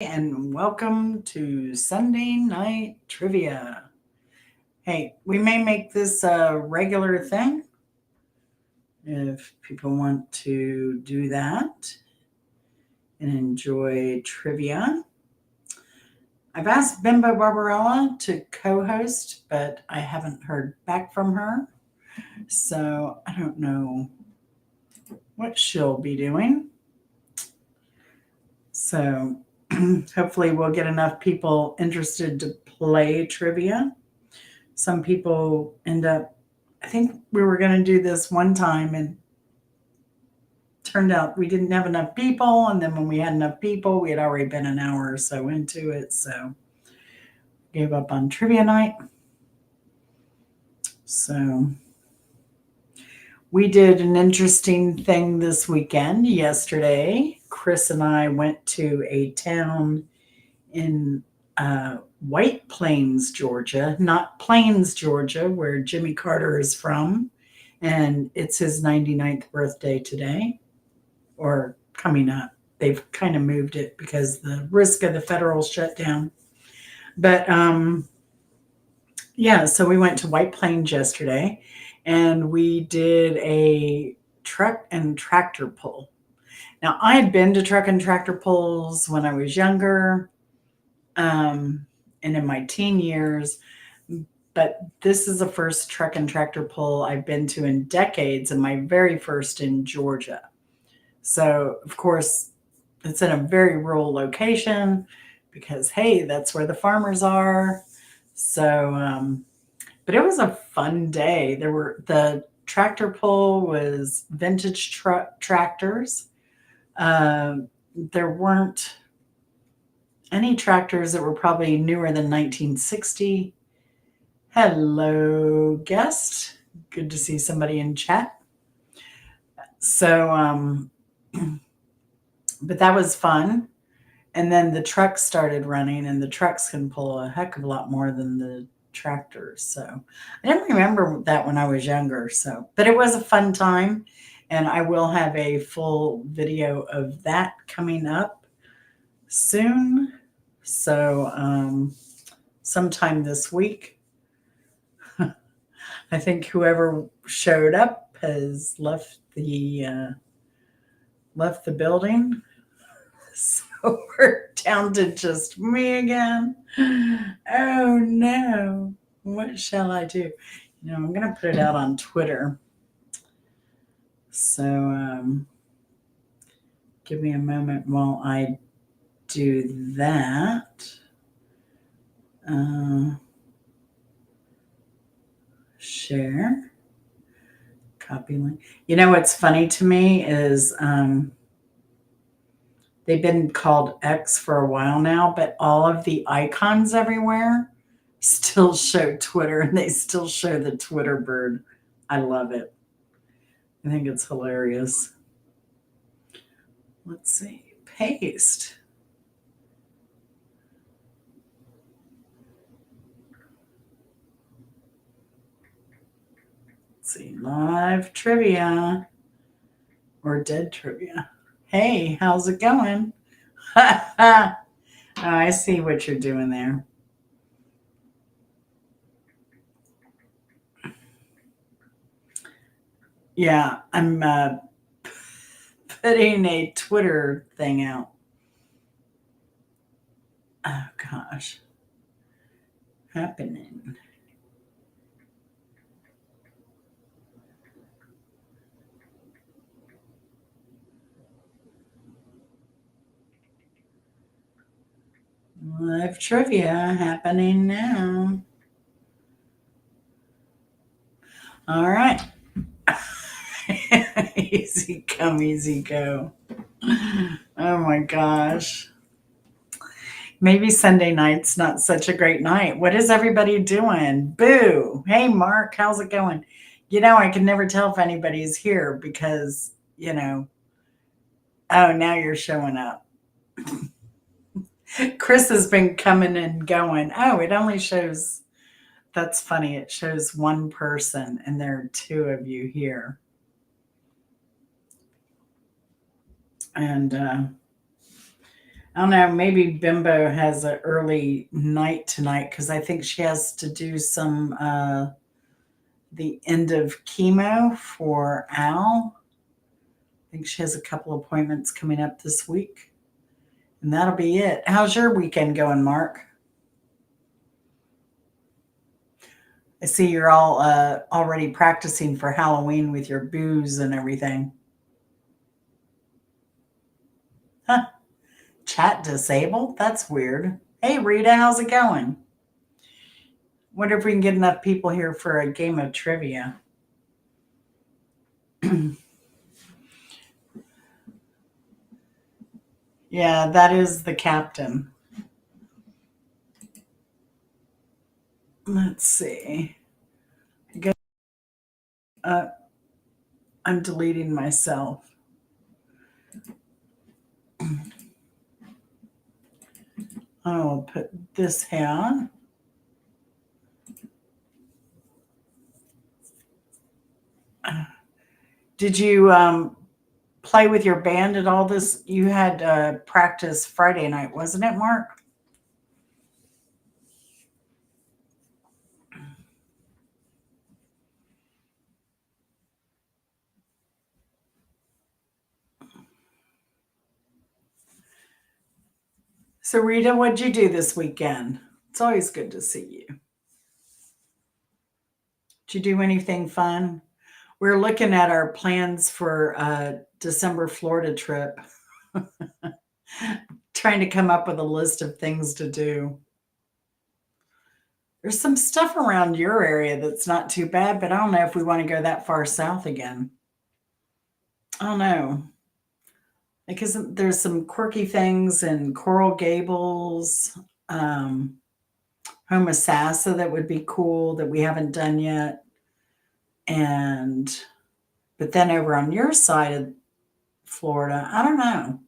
And welcome to Sunday Night Trivia. Hey, we may make this a regular thing if people want to do that and enjoy trivia. I've asked Bimbo Barbarella to co host, but I haven't heard back from her. So I don't know what she'll be doing. So hopefully, we'll get enough people interested to play trivia. Some people end up, I think we were going to do this one time and turned out we didn't have enough people. And then when we had enough people, we had already been an hour or so into it. So gave up on trivia night. So we did an interesting thing this weekend. Yesterday, Chris and I went to a town in White Plains, Georgia, not Plains, Georgia, where Jimmy Carter is from. And it's his 99th birthday today, or coming up. They've kind of moved it because the risk of the federal shutdown. But yeah, so we went to White Plains yesterday and we did a truck and tractor pull. Now, I had been to truck and tractor pulls when I was younger, and in my teen years, but this is the first truck and tractor pull I've been to in decades, and my very first in Georgia. So, of course, it's in a very rural location because, hey, that's where the farmers are. So, but it was a fun day. The tractor pull was vintage tractors. Um, there weren't any tractors that were probably newer than 1960. Hello, guest. Good to see somebody in chat. So, but that was fun. And then the trucks started running, and the trucks can pull a heck of a lot more than the tractors. So I didn't remember that when I was younger. So, but it was a fun time, and I will have a full video of that coming up soon. So, sometime this week. I think whoever showed up has left the building. So we're down to just me again. Oh no. What shall I do? I'm going to put it out on Twitter. So give me a moment while I do that. Share. Copy link. What's funny to me is they've been called X for a while now, but all of the icons everywhere still show Twitter, and they still show the Twitter bird. I love it. I think it's hilarious. Let's see. Paste. Let's see. Live trivia or dead trivia. Hey, how's it going? Oh, I see what you're doing there. Yeah, I'm putting a Twitter thing out. Oh gosh. Happening. Live trivia happening now. All right. Easy come, easy go. Oh my gosh. Maybe Sunday night's not such a great night. What is everybody doing? Boo. Hey, Mark, how's it going? I can never tell if anybody's here because, oh, now you're showing up. Chris has been coming and going. Oh, it only shows, that's funny. It shows one person, and there are two of you here. And I don't know. Maybe Bimbo has an early night tonight because I think she has to do some the end of chemo for Al. I think she has a couple appointments coming up this week, and that'll be it. How's your weekend going, Mark? I see you're all already practicing for Halloween with your booze and everything. Huh? Chat disabled? That's weird. Hey, Rita, how's it going? Wonder if we can get enough people here for a game of trivia. Yeah, that is the captain. Let's see. I guess uh, I'm deleting myself. I'll put this here. Did you play with your band at all this? You had practice Friday night, wasn't it, Mark? So, Rita, what'd you do this weekend? It's always good to see you. Did you do anything fun? We're looking at our plans for December Florida trip, trying to come up with a list of things to do. There's some stuff around your area that's not too bad, but I don't know if we want to go that far south again. I don't know. Because there's some quirky things in Coral Gables, um, Homosassa that would be cool that we haven't done yet. And but then over on your side of Florida, I don't know.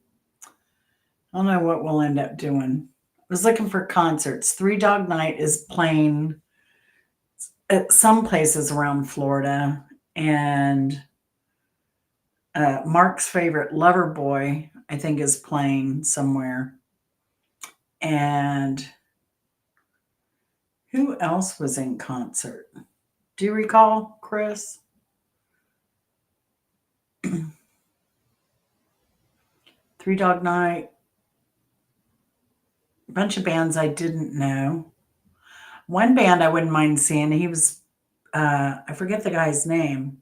I don't know what we'll end up doing. I was looking for concerts. Three Dog Night is playing at some places around Florida, and Mark's favorite Loverboy, I think, is playing somewhere. And who else was in concert? Do you recall, Chris? Three Dog Night, a bunch of bands I didn't know. One band I wouldn't mind seeing, he was, I forget the guy's name,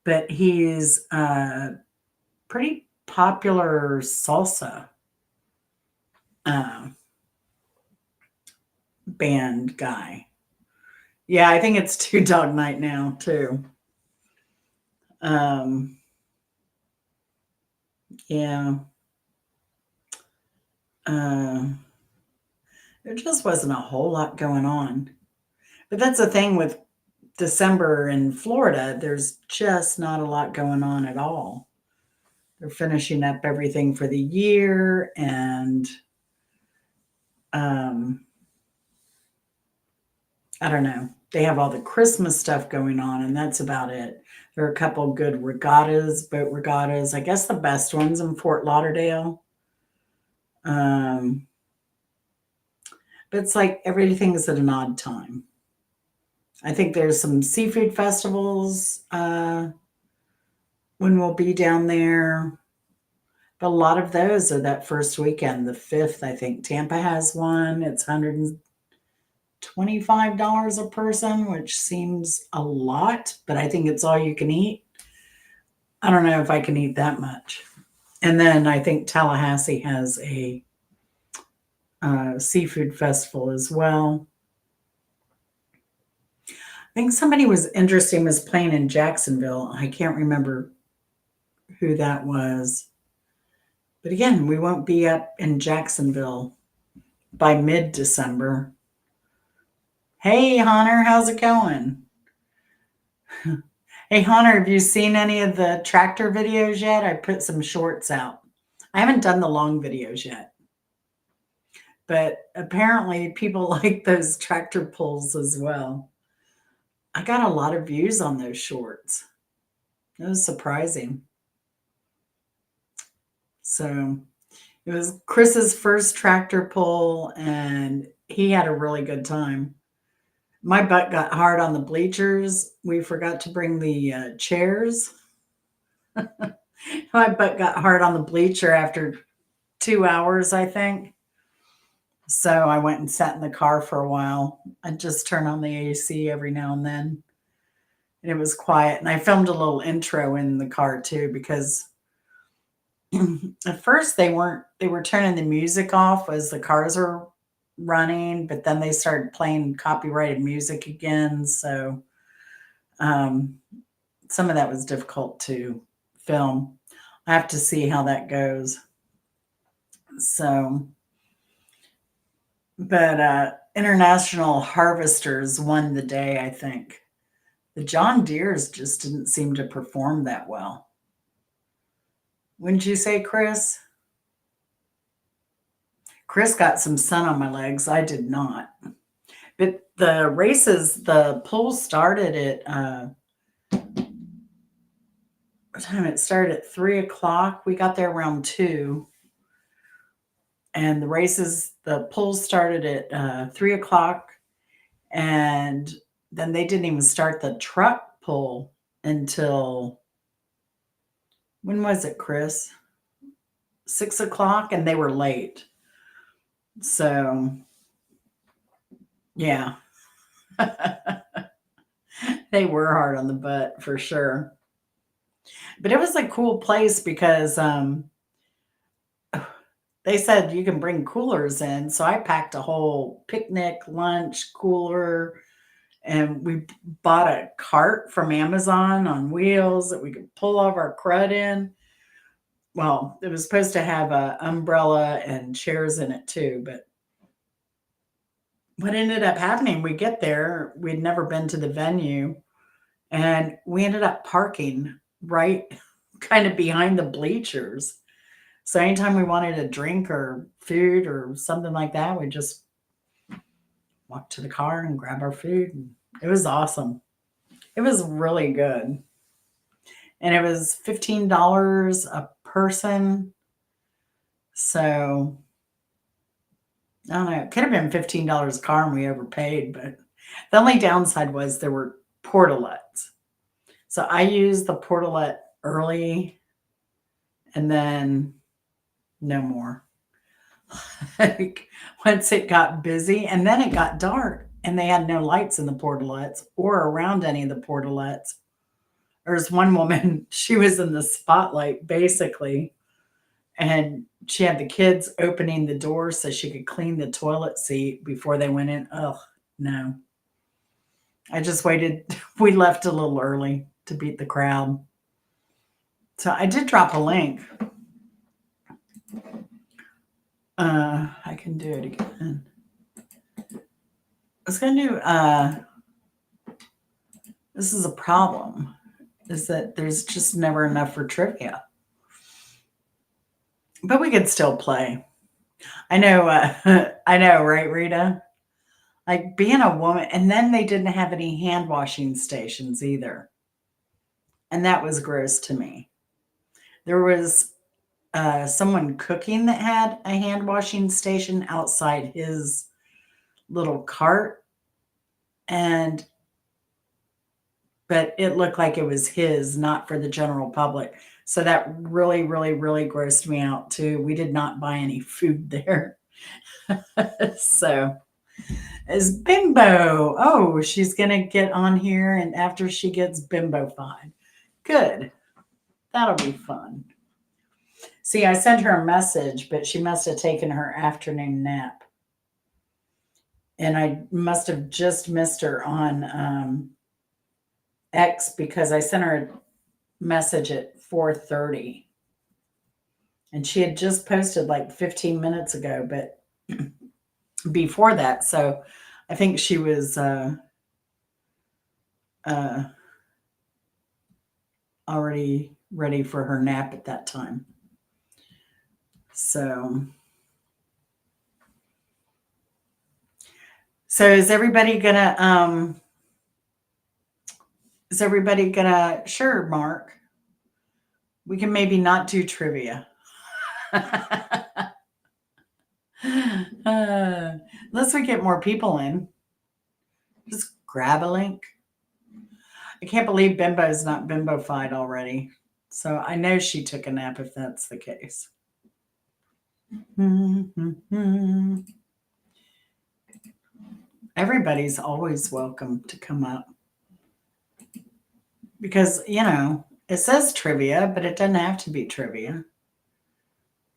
but he's pretty popular salsa uh, band guy. Yeah, I think it's Two Dog Night now, too. Um, yeah. Uh, there just wasn't a whole lot going on. But that's the thing with December in Florida, there's just not a lot going on at all. They're finishing up everything for the year, and um, I don't know. They have all the Christmas stuff going on, and that's about it. There are a couple good regattas, boat regattas. I guess the best ones in Fort Lauderdale. Um, but it's like everything's at an odd time. I think there's some seafood festivals when we'll be down there. But a lot of those are that first weekend, the 5th, I think. Tampa has one. It's $125 a person, which seems a lot, but I think it's all you can eat. I don't know if I can eat that much. And then I think Tallahassee has a seafood festival as well. I think somebody was interesting was playing in Jacksonville. I can't remember who that was. But again, we won't be up in Jacksonville by mid December. Hey, Hunter, how's it going? Hey, Hunter, have you seen any of the tractor videos yet? I put some shorts out. I haven't done the long videos yet, but apparently people like those tractor pulls as well. I got a lot of views on those shorts. It was surprising. So, It was Chris's first tractor pull, and he had a really good time. My butt got hard on the bleachers. We forgot to bring the chairs. My butt got hard on the bleacher after 2 hours, I think. So I went and sat in the car for a while. I just turn on the AC every now and then. And it was quiet. And I filmed a little intro in the car too, because at first they were turning the music off as the cars were running, but then they started playing copyrighted music again. So um, some of that was difficult to film. I have to see how that goes. So, but International Harvesters won the day, I think. The John Deeres just didn't seem to perform that well. Wouldn't you say, Chris? Chris got some sun on my legs. I did not. But the races, the poll started at what time? It started at 3 o'clock. We got there around 2. And the races, the polls started at 3 o'clock. And then they didn't even start the truck pull until, when was it, Chris? 6 o'clock, and they were late. So, yeah, they were hard on the butt for sure. But it was a cool place because they said you can bring coolers in. So I packed a whole picnic, lunch, cooler, and we bought a cart from Amazon on wheels that we could pull all of our crud in. Well, it was supposed to have a umbrella and chairs in it too, but what ended up happening, we get there, we'd never been to the venue, and we ended up parking right kind of behind the bleachers. So anytime we wanted a drink or food or something like that, we just walk to the car and grab our food. And it was awesome. It was really good. And it was $15 a person. So I don't know. It could have been $15 a car and we overpaid, but the only downside was there were portalettes. So I used the portalette early and then no more. Like once it got busy and then it got dark and they had no lights in the portalettes or around any of the portalettes. There's one woman, she was in the spotlight basically, and she had the kids opening the door so she could clean the toilet seat before they went in. Oh, no. I just waited. We left a little early to beat the crowd. So I did drop a link. I can do it again. I was going to do, this is a problem, is that there's just never enough for trivia. But we could still play. I know, I know, right, Rita? Like being a woman, and then they didn't have any hand washing stations either. And that was gross to me. There was someone cooking that had a hand washing station outside his little cart, and but it looked like it was his, not for the general public. So that really, really, really grossed me out too. We did not buy any food there. So is Bimbo. Oh, she's gonna get on here and after she gets bimbo-fied. Good. That'll be fun. See, I sent her a message, but she must have taken her afternoon nap. And I must have just missed her on X because I sent her a message at 4:30. And she had just posted like 15 minutes ago, but before that. So I think she was uh, already ready for her nap at that time. So, so is everybody gonna sure, Mark, we can maybe not do trivia. Unless we get more people in, just grab a link. I can't believe Bimbo's not bimbofied already. So I know she took a nap if that's the case. Everybody's always welcome to come up because, it says trivia, but it doesn't have to be trivia.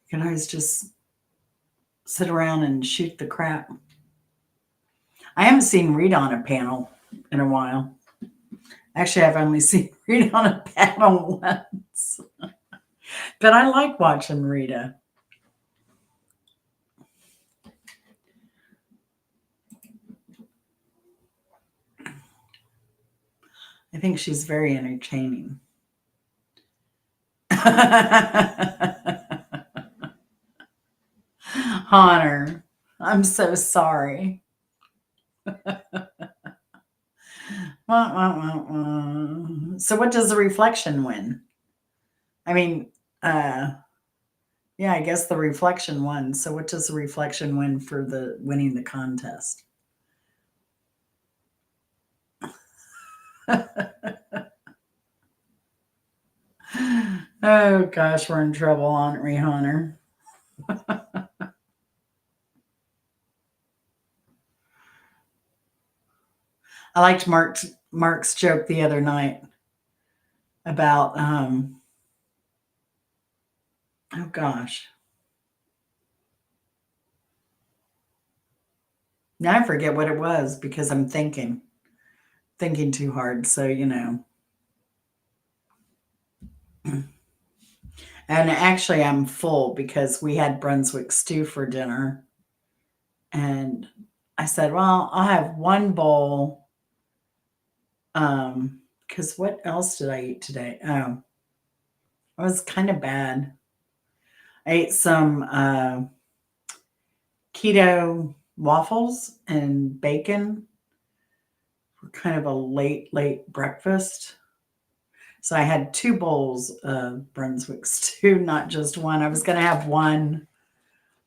You can always just sit around and shoot the crap. I haven't seen Rita on a panel in a while. Actually, I've only seen Rita on a panel once. But I like watching Rita. I think she's very entertaining. Honor, I'm so sorry. Wah, wah, wah, wah. So, what does the reflection win? I mean, yeah, I guess the reflection won. So, what does the reflection win for the winning the contest? Oh gosh, we're in trouble, aren't we, Hunter? I liked Mark's joke the other night about oh gosh. Now I forget what it was because I'm thinking too hard. So, And actually I'm full because we had Brunswick stew for dinner. And I said, well, I'll have one bowl. Because what else did I eat today? Oh, it was kind of bad. I ate some keto waffles and bacon for kind of a late breakfast. So I had two bowls of Brunswick stew, not just one. I was going to have one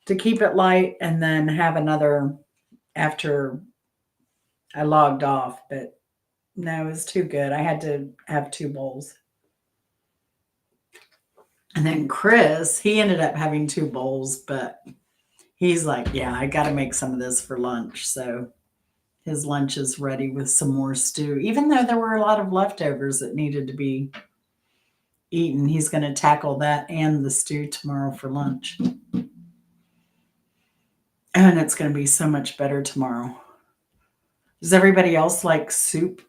to keep it light and then have another after I logged off, but no, it was too good. I had to have two bowls. And then Chris, he ended up having two bowls, but he's like, yeah, I got to make some of this for lunch. So his lunch is ready with some more stew, even though there were a lot of leftovers that needed to be eaten. He's going to tackle that and the stew tomorrow for lunch. And it's going to be so much better tomorrow. Does everybody else like soup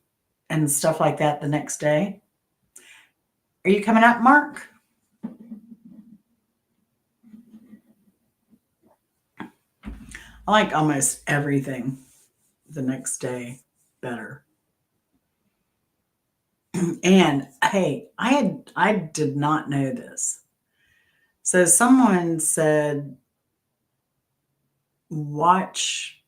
and stuff like that the next day? Are you coming up, Mark? I like almost everything the next day better. And hey, I did not know this. So someone said watch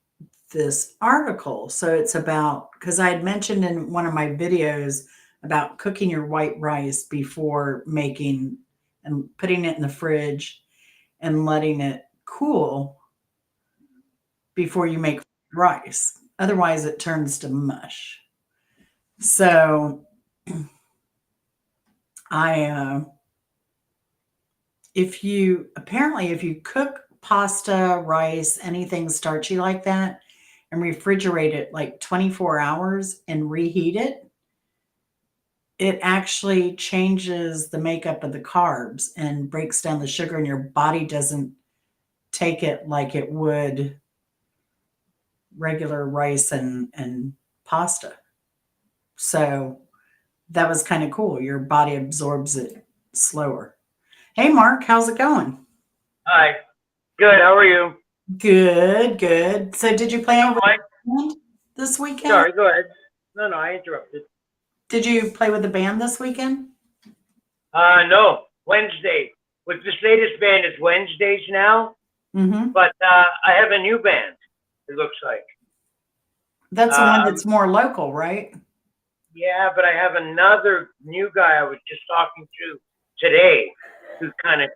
this article. So it's about because I had mentioned in one of my videos about cooking your white rice before making and putting it in the fridge and letting it cool before you make rice. Otherwise, it turns to mush. So I if you cook pasta, rice, anything starchy like that, and refrigerate it like 24 hours and reheat it, it actually changes the makeup of the carbs and breaks down the sugar, and your body doesn't take it like it would regular rice and pasta. So that was kind of cool. Your body absorbs it slower. Hey, Mark, how's it going? Hi. Good. How are you? Good, good. So, did you play with Mike, the band this weekend? sorry. Go ahead. No, no, I interrupted. Did you play with the band this weekend? No. Wednesday. With this latest band, it's Wednesdays now, Mm-hmm. but I have a new band. It looks like. That's the one Um, that's more local, right? yeah, but I have another new guy I was just talking to today, who kind of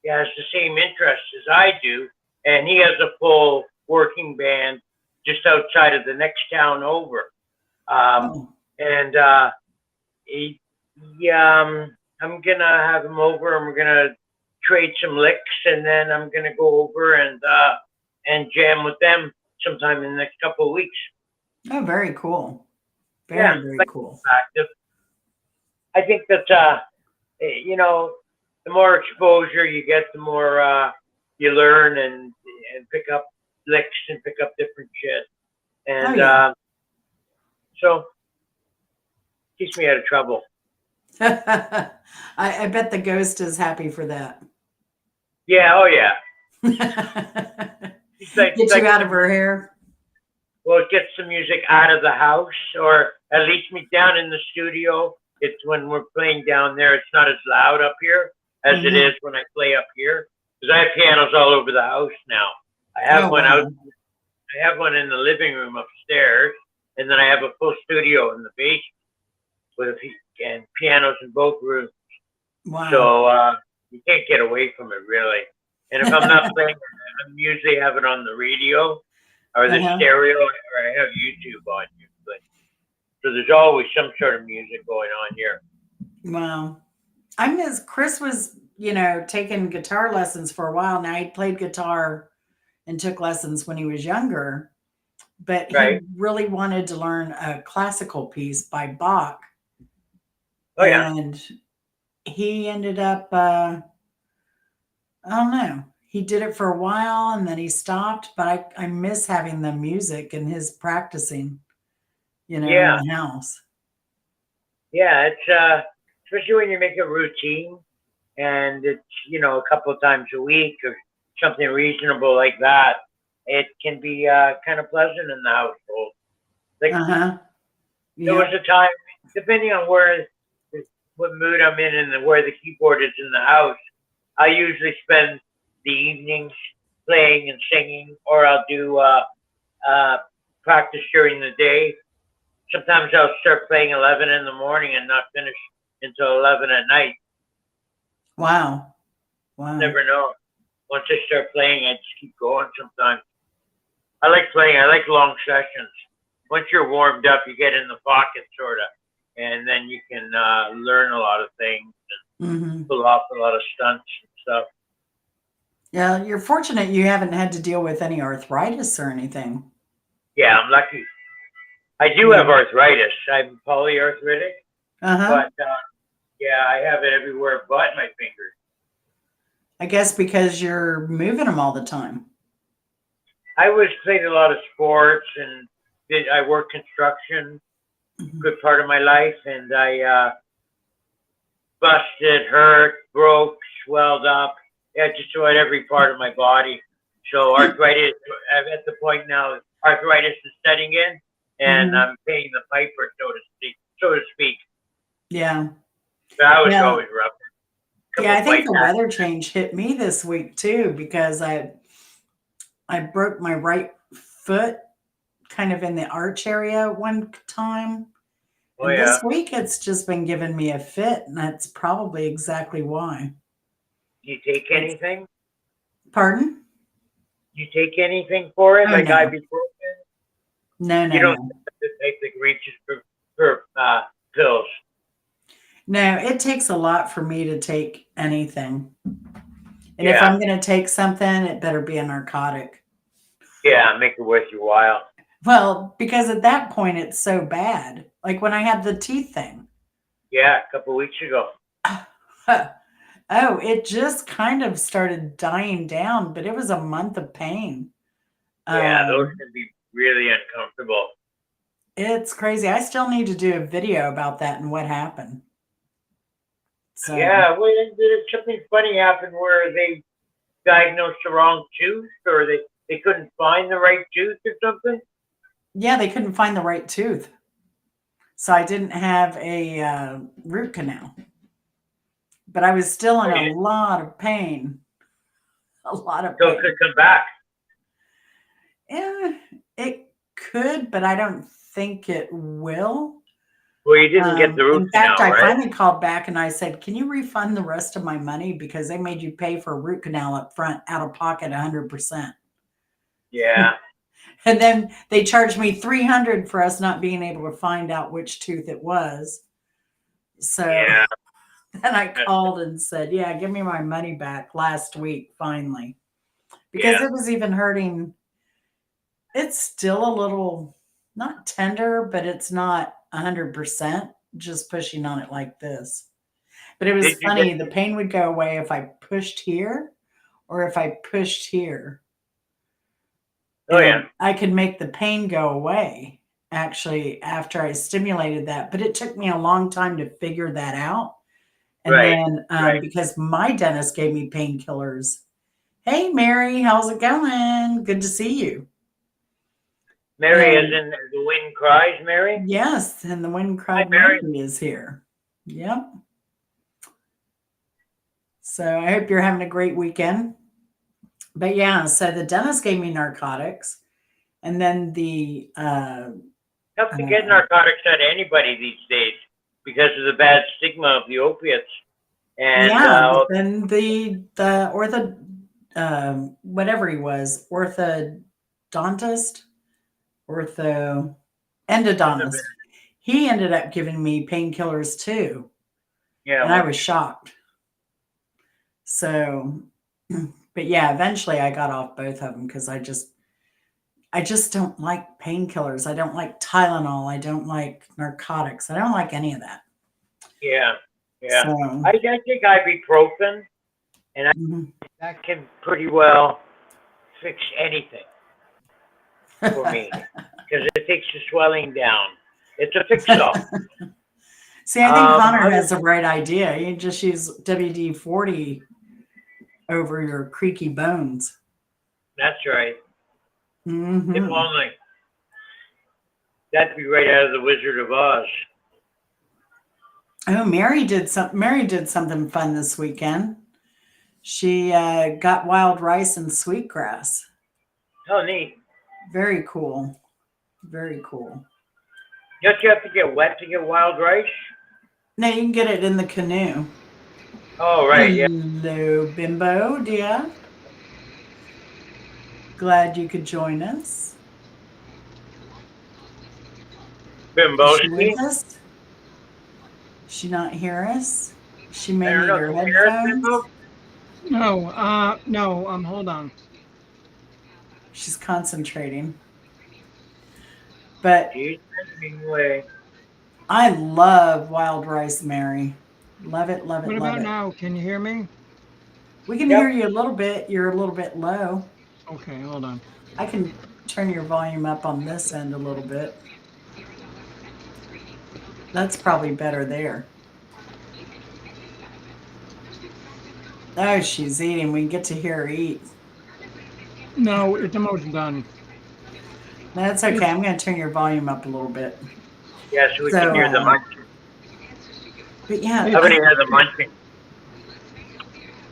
has the same interests as I do. and he has a full working band just outside of the next town over. Oh, And he, I'm gonna have him over, and we're gonna trade some licks, and then I'm gonna go over and jam with them sometime in the next couple of weeks. oh, very cool. Yeah, Very, very like cool. active. I think that you know, the more exposure you get, the more you learn and pick up licks and pick up different shit, Oh, and yeah. so keeps me out of trouble. I bet the ghost is happy for that. Yeah, oh yeah. It's Get you like out of her hair. well, it gets the music out of the house, or at least me down in the studio. It's when we're playing down there, it's not as loud up here as it Hmm. is when I play up here. Because I have pianos all over the house now. I have Oh, one out. wow. I have one in the living room upstairs, and then I have a full studio in the basement with and pianos in both rooms. Wow. So you can't get away from it really. And if I'm not playing, I'm usually have it on the radio or the Uh-huh. stereo, or I have YouTube on you. But so there's always some sort of music going on here. Wow. I miss Chris was, taking guitar lessons for a while. Now he played guitar and took lessons when he was younger, but he Right? really wanted to learn a classical piece by Bach. Oh yeah, And he ended up, I don't know. He did it for a while and then he stopped, but I miss having the music and his practicing, in yeah, the house. yeah. It's especially when you make a routine and it's a couple of times a week or something reasonable like that. It can be kind of pleasant in the household. Like Uh-huh. there was Yep. a time, depending on what mood I'm in and where the keyboard is in the house, I usually spend the evenings playing and singing, or I'll do uh, practice during the day. Sometimes I'll start playing 11 in the morning and not finish until 11 at night. Wow. Wow. Never know. Once I start playing, I just keep going sometimes. I like playing. I like long sessions. Once you're warmed up, you get in the pocket, sort of, and then you can learn a lot of things, Hmm. pull off a lot of stunts and stuff. Yeah, you're fortunate you haven't had to deal with any arthritis or anything. Yeah, I'm lucky. I do Yeah. have arthritis. I'm polyarthritic, Uh-huh. but yeah, I have it everywhere but my fingers. I guess because you're moving them all the time. I was played a lot of sports and I worked construction Mhm. good part of my life, and I busted, hurt, broke, swelled up. Yeah, just about every part of my body. So arthritis, I'm at the point now, arthritis is setting in, and Mhm. I'm paying the piper, so to speak. So to speak. Yeah. That was Yeah. always rough. A Yeah, couple I of think fights. the weather change hit me this week too because I broke my right foot kind of in the arch area one time. Oh And yeah. this week it's just been giving me a fit, and that's probably exactly why. Do you take It's anything? pardon? Do you take anything for it, Oh like no. ibuprofen? No, You no, don't no. take the reaches for pills. No, it takes a lot for me to take anything. And if Yeah, I'm gonna take something, it better be a narcotic. yeah, make it worth your while. Well, because at that point it's so bad. Like when I had the teeth thing. Yeah, a couple of weeks ago. Oh, it just kind of started dying down, but it was a month of pain. Yeah, those Um, can be really uncomfortable. it's crazy. I still need to do a video about that and what happened. So, Yeah, well, did something funny happen where they diagnosed the wrong tooth, or they couldn't find the right tooth or something? yeah, they couldn't find the right tooth. So I didn't have a root canal, but I was still Oh, in a yeah. lot of pain. A lot of So it could pain. come back. Yeah, it could, but I don't think it will. Well, you didn't get the root In fact, canal, I right? finally called back and I said, "Can you refund the rest of my money because they made you pay for a root canal up front, out of pocket, 100%." Yeah, And then they charged me 300 for us not being able to find out which tooth it was. So yeah, then I called and said, "Yeah, give me my money back," last week finally, because yeah. it was even hurting. It's still a little not tender, but it's not 100% just pushing on it like this. But it was Did you get? funny. The pain would go away if I pushed here or if I pushed here. Oh yeah, And I could make the pain go away actually after I stimulated that. But it took me a long time to figure that out. And right, then right. because my dentist gave me painkillers. Hey, Mary, how's it going? Good to see you. Mary, as And in the wind cries, Mary. yes, and the wind Hi, cried Mary. Mary is here. Yep. So I hope you're having a great weekend. But yeah, so the dentist gave me narcotics, and then the Tough to get uh, narcotics out of anybody these days because of the bad stigma of the opiates. And yeah, but then the ortho whatever he was, orthodontist, ortho endodontist, he ended up giving me painkillers too, yeah, and I well, was shocked. So, but yeah, eventually I got off both of them because I just don't like painkillers. I don't like Tylenol. I don't like narcotics. I don't like any of that. yeah, yeah. So, I take ibuprofen, and mhm. that can pretty well fix anything for me because it takes the swelling down. It's a fix-all. See, I think Connor Other has the right idea. You just use WD-40 over your creaky bones. That's right. If Hmm. only that'd be right out of the Wizard of Oz. Oh, Mary did something fun this weekend. She got wild rice and sweetgrass. Oh, neat. Very cool. Very cool. Don't you have to get wet to get wild rice? Now you can get it in the canoe. Oh, right. Yeah. Hello, Bimbo, dear. Glad you could join us. Is she Bimboski. with us? She not hear us? She I may don't need know. her Can you hear us, headphones. Bimbo? No, hold on. She's concentrating. But She's sending me away. I love wild rice, Mary. Love it, love it, What love about it. now? Can you hear me? We can hear Yep. you a little bit. You're a little bit low. Okay, hold on. I can turn your volume up on this end a little bit. That's probably better there. Oh, she's eating. We get to hear her eat. No, it's almost done. That's okay. I'm going to turn your volume up a little bit. Yeah, so we So, can hear the munching. but yeah, It's- How many hear the munching?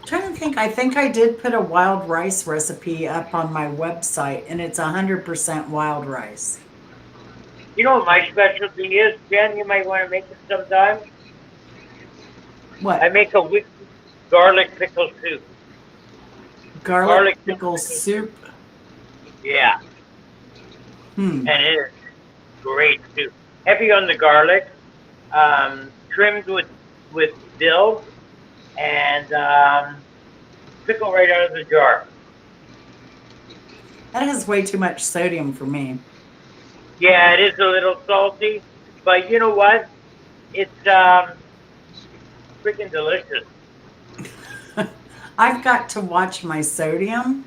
trying to think. I think I did put a wild rice recipe up on my website, and it's 100% wild rice. You know what my specialty is, Jen? You might want to make it sometime. I What? make a wicked garlic pickle soup. Garlic pickle soup? Yeah, Hmm. and it is great soup. Heavy on the garlic, trimmed with dill, and pickle right out of the jar. That has way too much sodium for me. Yeah, it is a little salty, but you know what? It's freaking delicious. I've got to watch my sodium.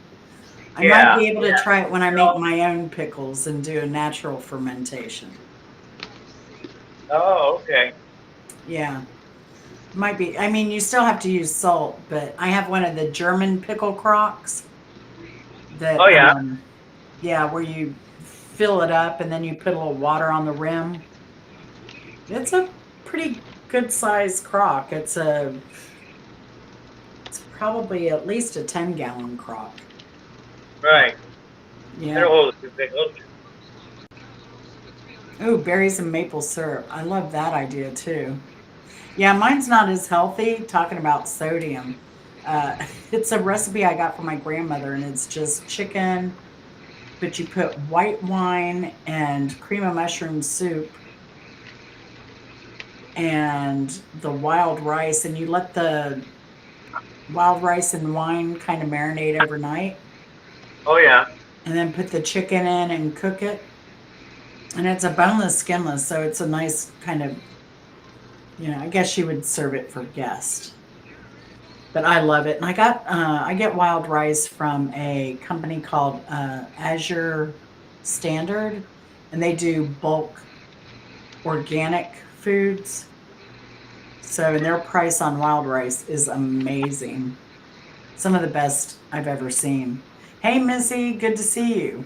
I might Yeah, be able to yeah. try it when I make my own pickles and do a natural fermentation. Oh, okay. Yeah. Might be. I mean, you still have to use salt, but I have one of the German pickle crocks that, Oh, yeah. Yeah, where you fill it up and then you put a little water on the rim. It's a pretty good sized crock. It's probably at least a 10-gallon crock. Right. Yeah. That'll hold a few pickles. Ooh, berries and maple syrup. I love that idea too. Yeah, mine's not as healthy. Talking about sodium, it's a recipe I got from my grandmother, and it's just chicken, but you put white wine and cream of mushroom soup and the wild rice, and you let the wild rice and wine kind of marinate overnight, Oh yeah. and then put the chicken in and cook it. And it's a boneless, skinless, so it's a nice kind of, I guess you would serve it for guests. But I love it. And I get wild rice from a company called Azure Standard, and they do bulk organic foods. So, and their price on wild rice is amazing. Some of the best I've ever seen. Hey, Missy, good to see you.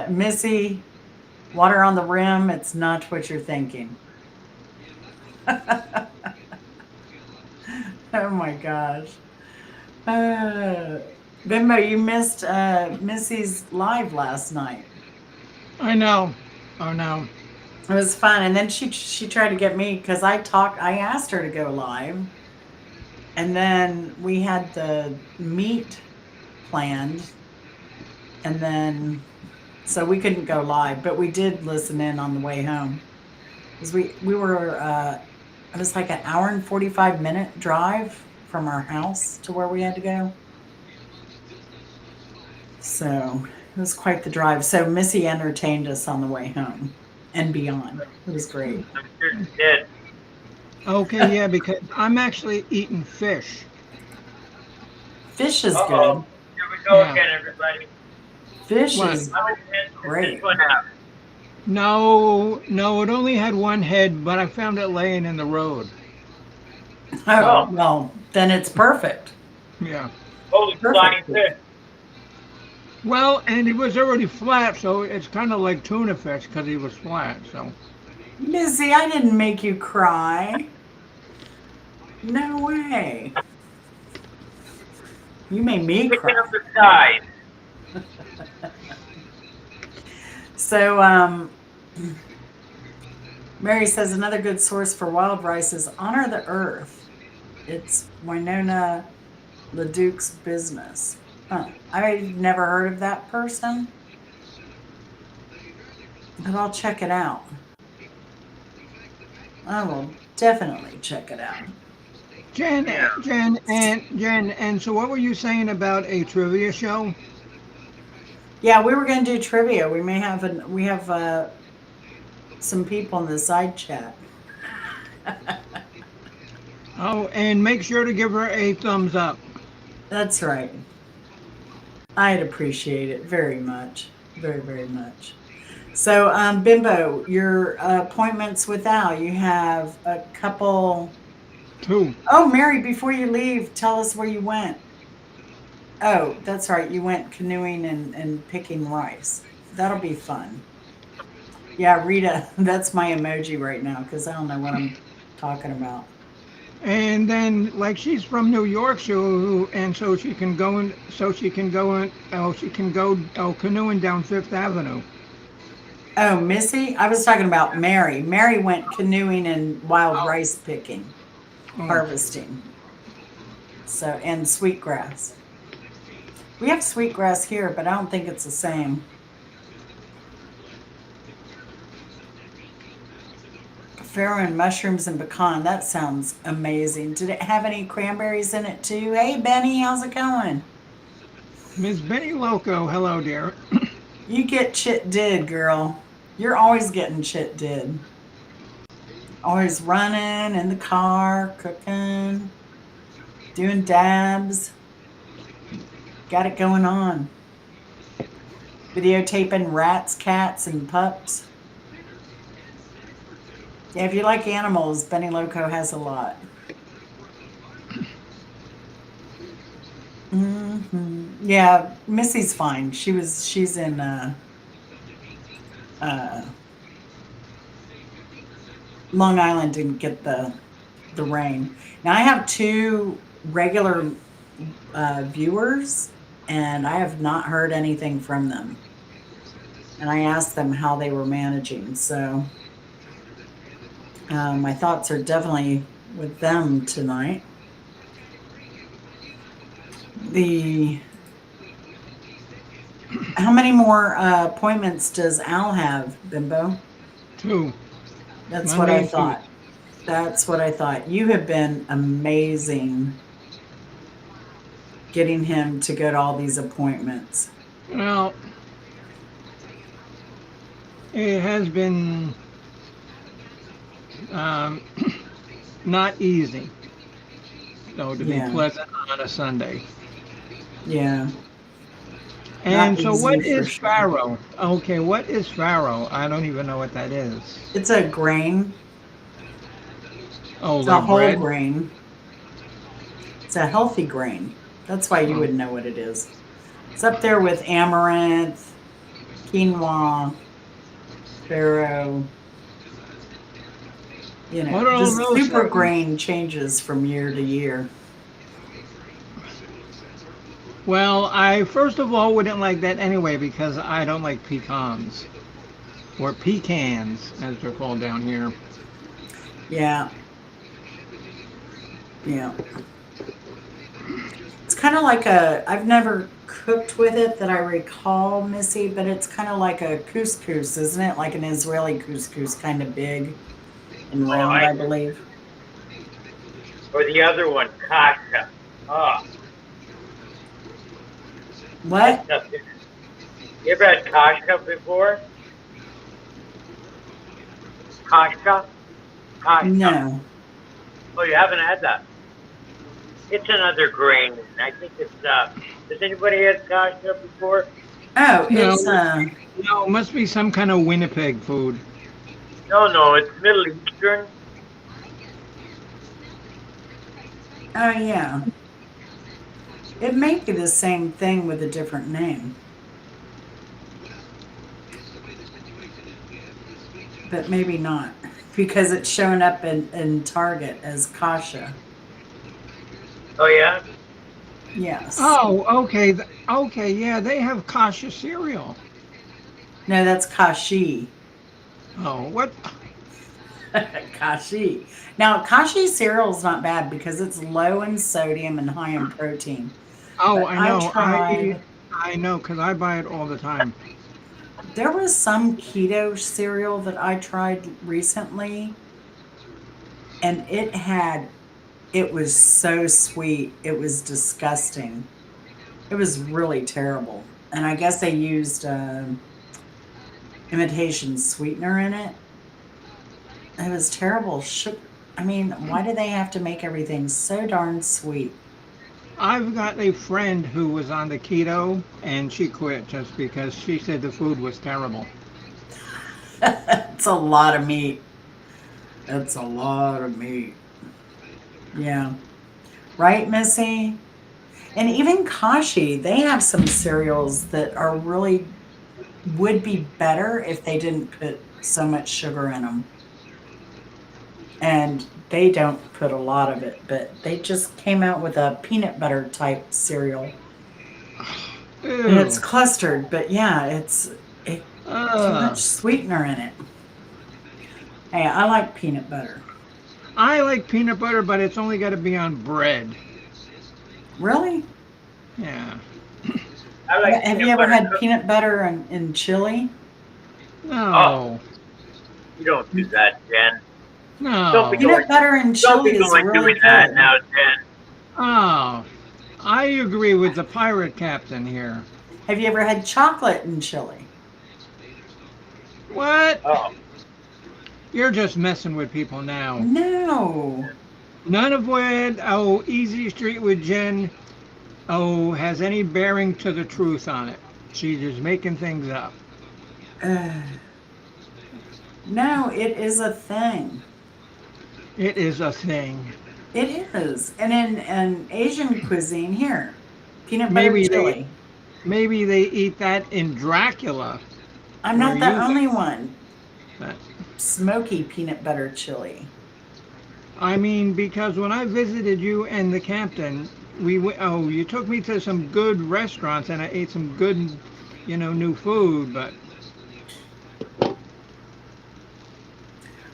Missy, water on the rim, it's not what you're thinking. Oh my gosh. Uh, Bimbo, you missed Missy's live last night. I know. Oh no. It was fun, and then she tried to get me because I asked her to go live, and then we had the meet planned, and then so we couldn't go live, but we did listen in on the way home because we were it was like an hour and 45-minute drive from our house to where we had to go. So it was quite the drive. So Missy entertained us on the way home and beyond. It was great. I'm sure you did. Okay, yeah, because I'm actually eating fish. Fish is Uh-oh. good. Here we go Yeah. again, everybody. Fish What? is How many heads does Great. this one have? No, no, it only had one head, but I found it laying in the road. oh well, then it's perfect. Yeah. Holy flying Perfect. fish. Well, and he was already flat, so it's kind of like tuna fish because he was flat. So Missy, I didn't make you cry. No way. You made me Picking cry. up the size. So, Mary says another good source for wild rice is Honor the Earth. It's Winona LeDuc's business. Huh. I've never heard of that person, but I'll check it out. I will definitely check it out. Jen, Yeah. Jen, and so what were you saying about a trivia show? Yeah, we were going to do trivia. We have some people in the side chat. Oh, and make sure to give her a thumbs up. That's right. I'd appreciate it very much. Very, very much. So, Bimbo, your appointments with Al, you have a couple. Two. Oh, Mary, before you leave, tell us where you went. Oh, that's right. You went canoeing and picking rice. That'll be fun. Yeah, Rita, that's my emoji right now because I don't know what I'm talking about. And then, like, she's from New York, so and so she can go in, so she can go in, oh, she can go canoeing down Fifth Avenue. Oh, Missy, I was talking about Mary. Mary went canoeing and wild rice picking, Oh, harvesting. So, and sweetgrass. We have sweetgrass here, but I don't think it's the same. Farro and mushrooms and pecan. That sounds amazing. Did it have any cranberries in it too? Hey, Benny, how's it going? Miss Benny Loco, hello, dear. You get chit did, girl. You're always getting chit did. Always running in the car, cooking, doing dabs. Got it going on. Videotaping rats, cats, and pups. Yeah, if you like animals, Benny Loco has a lot. Yeah, Missy's fine. She's in uh, Long Island, didn't get the rain. Now I have two regular viewers, and I have not heard anything from them. and I asked them how they were managing. So my thoughts are definitely with them tonight. How many more appointments does Al have, Bimbo? 2. That's Monday what I and thought. That's what I thought. You have been amazing getting him to go to all these appointments. Well, it has been not easy, so to Yeah. be pleasant on a Sunday. Yeah. And Not so, what easy for is sure. farro? Okay, what is farro? I don't even know what that is. It's a grain. Oh, It's a like whole bread? grain. It's a healthy grain. That's why you Oh. would know what it is. It's up there with amaranth, quinoa, farro. You know, What are the all those super things? grain changes from year to year. Well, I first of all wouldn't like that anyway because I don't like pecans. Or pecans, as they're called down here. Yeah. Yeah. It's kind of like I've never cooked with it that I recall, Missy, but it's kind of like a couscous, isn't it? Like an Israeli couscous, kind of big and Oh, round, I believe. or the other one, kasha. Oh, What? that's nothing. You ever had kasha before? Kasha? Kasha. No. Oh, you haven't had that? It's another grain. I think it's, has anybody had kasha before? Oh, No, it's no, it must be some kind of Winnipeg food. No, it's Middle Eastern. oh yeah. It may be the same thing with a different name. But maybe not. Because it's showing up in Target as Kasha. Oh, yeah? Yes. Oh, okay. Okay, yeah, they have kasha cereal. No, that's Kashi. Oh, what? Kashi. Now, Kashi cereal is not bad because it's low in sodium and high in protein. Oh, But I I know. tried, I know because I buy it all the time. there was some keto cereal that I tried recently, and it was so sweet. It was disgusting. It was really terrible. And I guess they used imitation sweetener in it. It was terrible. I mean, why do they have to make everything so darn sweet? I've got a friend who was on the keto and she quit just because she said the food was terrible. It's a lot of meat. It's a lot of meat. Yeah. Right, Missy? And even Kashi, they have some cereals that are really would be better if they didn't put so much sugar in them. And they don't put a lot of it, but they just came out with a peanut butter type cereal. And it's Ew. clustered, but yeah, it too much Ugh. sweetener in it. Hey, I like peanut butter. I like peanut butter, but it's only got to be on bread. Really? Yeah. I like Have you peanut ever butter had cookies. peanut butter in chili? No. You don't do that, Jen. No. Peanut butter and Don't chili be is going really doing that good. now, Jen. Oh. I agree with the pirate captain here. Have you ever had chocolate and chili? What? Oh, You're just messing with people now. No. None of what Easy Street with Jen has any bearing to the truth on it. She's just making things up. No, it is a thing. It is a thing. It is. And in Asian cuisine here, peanut butter Maybe they chili. maybe they eat that in Dracula. I'm where not the you only live. one. But, Smoky peanut butter chili. I mean, because when I visited you and the captain, you took me to some good restaurants and I ate some good, new food, but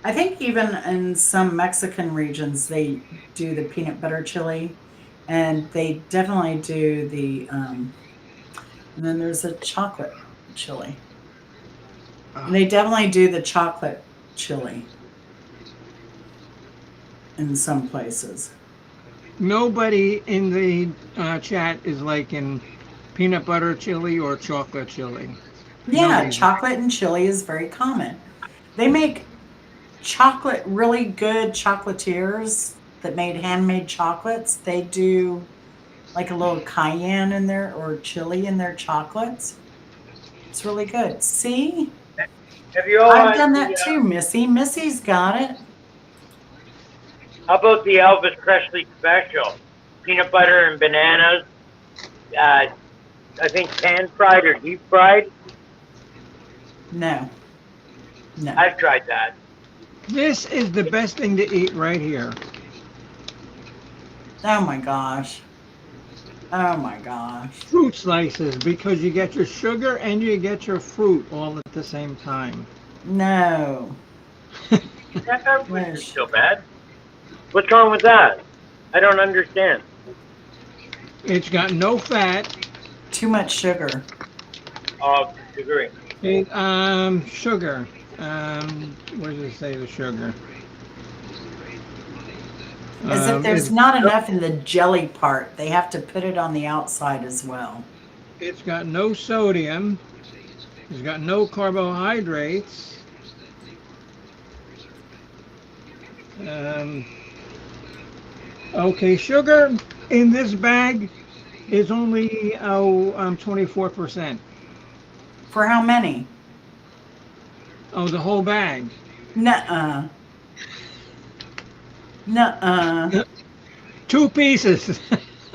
I think even in some Mexican regions, they do the peanut butter chili, and they definitely do and then there's a chocolate chili. And Uh, they definitely do the chocolate chili in some places. Nobody in the chat is liking peanut butter chili or chocolate chili. Yeah, Nobody's like, chocolate and chili is very common. They make chocolate, really good chocolatiers that made handmade chocolates. They do like a little cayenne in there or chili in their chocolates. It's really good. See, Have you all I've had done the, that too, Missy. Missy's got it. how about the Elvis Presley special? Peanut butter and bananas, uh, I think pan fried or deep fried. No, no. I've tried that. this is the best thing to eat right here. Oh my gosh. Oh my gosh. Fruit slices, because you get your sugar and you get your fruit all at the same time. No. That wasn't Wish. so bad. What's wrong with that? I don't understand. It's got no fat. Too much sugar. Oh, agree. Sugar. Where does it say the sugar? As if there's It's, not enough in the jelly part. They have to put it on the outside as well. it's got no sodium. It's got no carbohydrates. Okay, sugar in this bag is only 24%. For how many? Oh, the whole bag. Nuh-uh. Nuh-uh. 2 pieces.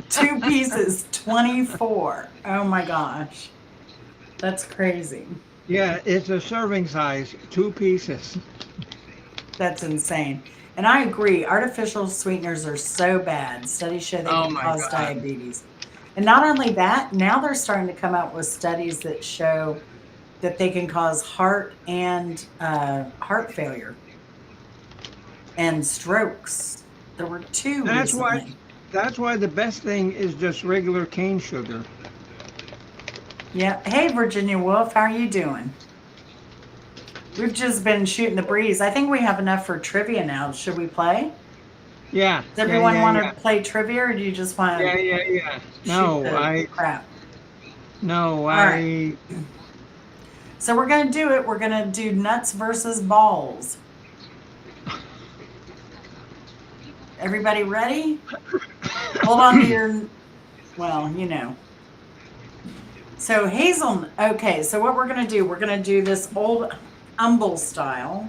2 pieces, 24. Oh my gosh. That's crazy. Yeah, it's a serving size, 2 pieces. That's insane. And I agree, artificial sweeteners are so bad. Studies show they Oh can my cause God. diabetes. And not only that, now they're starting to come out with studies that show that they can cause heart failure and strokes. There were 2 That's why recently. that's why the best thing is just regular cane sugar. Yeah. Hey, Virginia Wolf, how are you doing? We've just been shooting the breeze. I think we have enough for trivia now. Should we play? Yeah. Does everyone want yeah. to play trivia, or do you just want to Yeah. shoot the crap? No, right. So we're going to do it. We're going to do nuts versus balls. Everybody ready? Hold on to your, well, you know. So okay, so what we're going to do, we're going to do this old humble style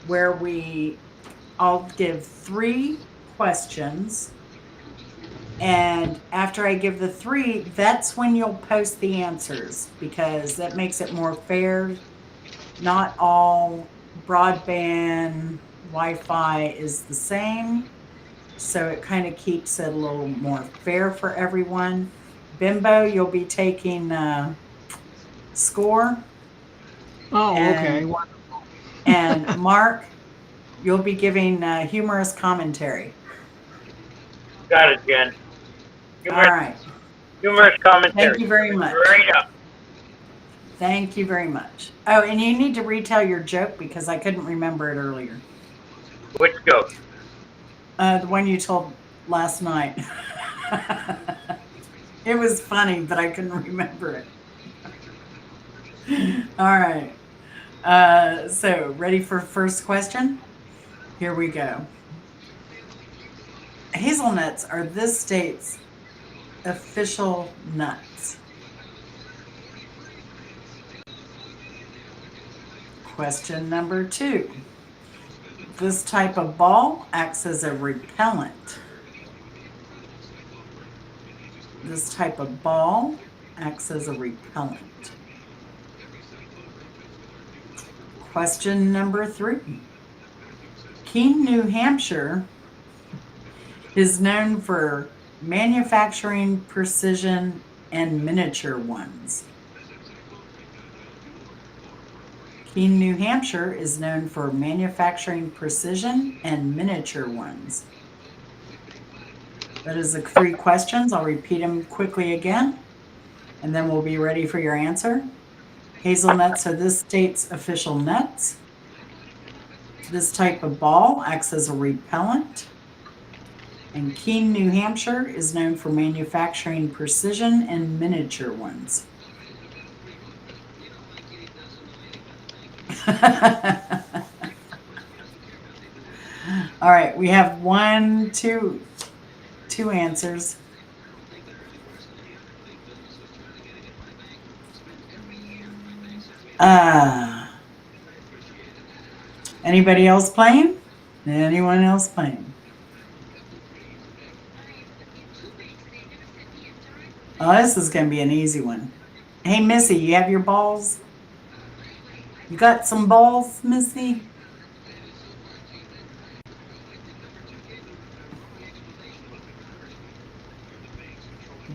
where I'll give 3 questions. And after I give the 3, that's when you'll post the answers, because that makes it more fair. Not all broadband Wi-Fi is the same. So it kind of keeps it a little more fair for everyone. Bimbo, you'll be taking score. Oh, okay. And, and Mark, you'll be giving humorous commentary. Got it, Jen. All right. Humorous commentary. Thank you very much. Right up. Thank you very much. Oh, and you need to retell your joke because I couldn't remember it earlier. Which joke? The one you told last night. It was funny, but I couldn't remember it. All right. So, ready for first question? Here we go. Hazelnuts are this state's official nuts. Question number 2. This type of ball acts as a repellent. This type of ball acts as a repellent. Question number 3. Keene, New Hampshire is known for manufacturing precision and miniature ones. Keene, New Hampshire is known for manufacturing precision and miniature ones. That is the 3 questions. I'll repeat them quickly again, and then we'll be ready for your answer. Hazelnuts are this state's official nuts. This type of ball acts as a repellent. And Keene, New Hampshire is known for manufacturing precision and miniature ones. All right, we have two answers. Anybody else playing? Anyone else playing? Oh, this is going to be an easy one. Hey, Missy, you have your balls? You got some balls, Missy?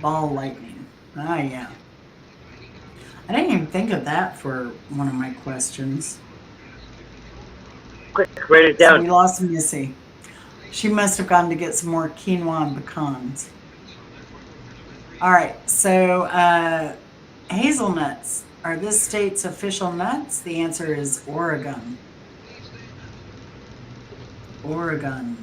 Ball lightning. Ah, yeah. I didn't even think of that for one of my questions. Quick, write it So down. we lost Missy. She must have gone to get some more quinoa and pecans. All right, so hazelnuts are this state's official nuts? The answer is Oregon. Oregon.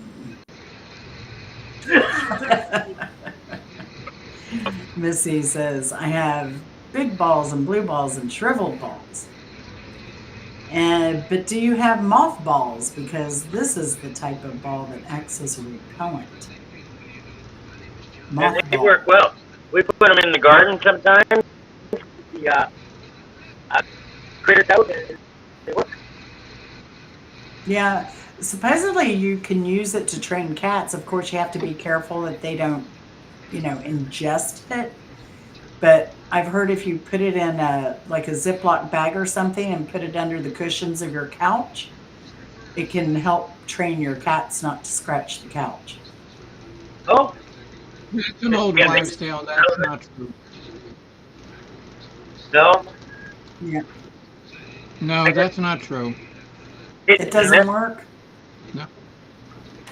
Missy says, I have big balls and blue balls and shriveled balls. But do you have mothballs? Because this is the type of ball that acts as a repellent. And they Mothball. work well. We put them in the garden sometimes. Yeah. Critters out and they work. Yeah, supposedly you can use it to train cats. Of course, you have to be careful that they don't, ingest it. But I've heard if you put it in a Ziploc bag or something and put it under the cushions of your couch, it can help train your cats not to scratch the couch. Oh, It's an old Yeah, wives' tale. That's not true. no. Yeah, No, that's not true. it doesn't work.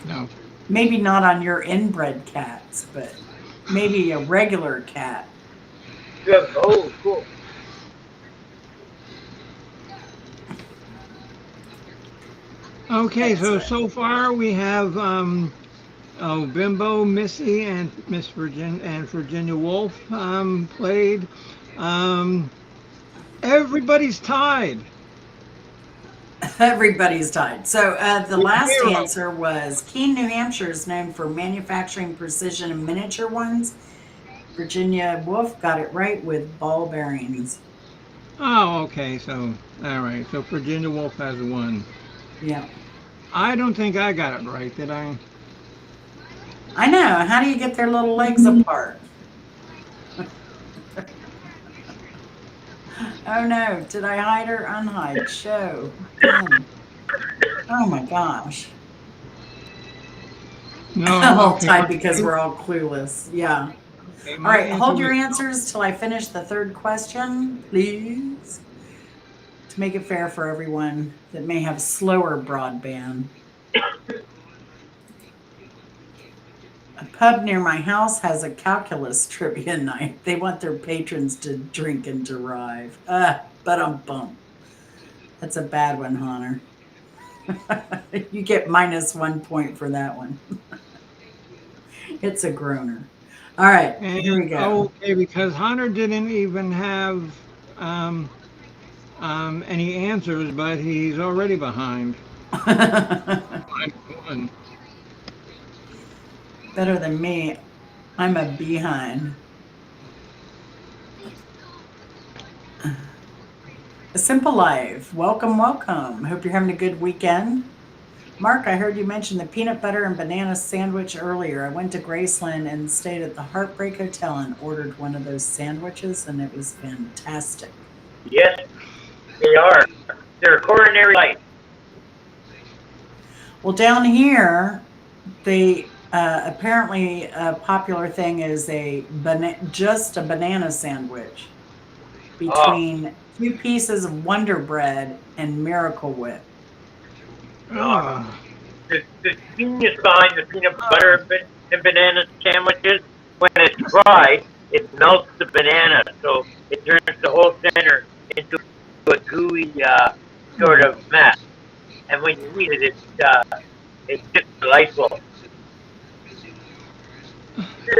No. Maybe not on your inbred cats, but maybe a regular cat. Oh, cool. Okay, so Excellent. far we have Bimbo, Missy, and Miss Virginia Wolf played. Everybody's tied. Everybody's tied. So the last Zero. answer was Keene, New Hampshire is known for manufacturing precision and miniature ones. Virginia Wolf got it right with ball bearings. Oh, okay. So, all right. So Virginia Wolf has won. Yeah. I don't think I got it right, did I? I know. How do you get their little legs apart? Oh no. Did I hide or unhide? Show. Oh my gosh. No. All Okay. tied because we're all clueless. Yeah. Okay, All my right. Hold answer your was- answers till I finish the third question, please. To make it fair for everyone that may have slower broadband. A pub near my house has a calculus trivia night. They want their patrons to drink and derive. But I'm bummed. That's a bad one, Honor. You get -1 point for that one. It's a groaner. All right, here we go. Okay, because Hunter didn't even have any answers, but he's already behind. One. Better than me. I'm a behind. A Simple Life. Welcome, welcome. Hope you're having a good weekend. Mark, I heard you mention the peanut butter and banana sandwich earlier. I went to Graceland and stayed at the Heartbreak Hotel and ordered one of those sandwiches, and it was fantastic. Yes, they are. They're a coronary light. Well, down here, they apparently a popular thing is just a banana sandwich. between 2 pieces of Wonder Bread and Miracle Whip? Oh, The genius behind the peanut butter and banana sandwiches, when it's fried, it melts the banana, so it turns the whole center into a gooey sort of mess. And when you eat it, it's just delightful.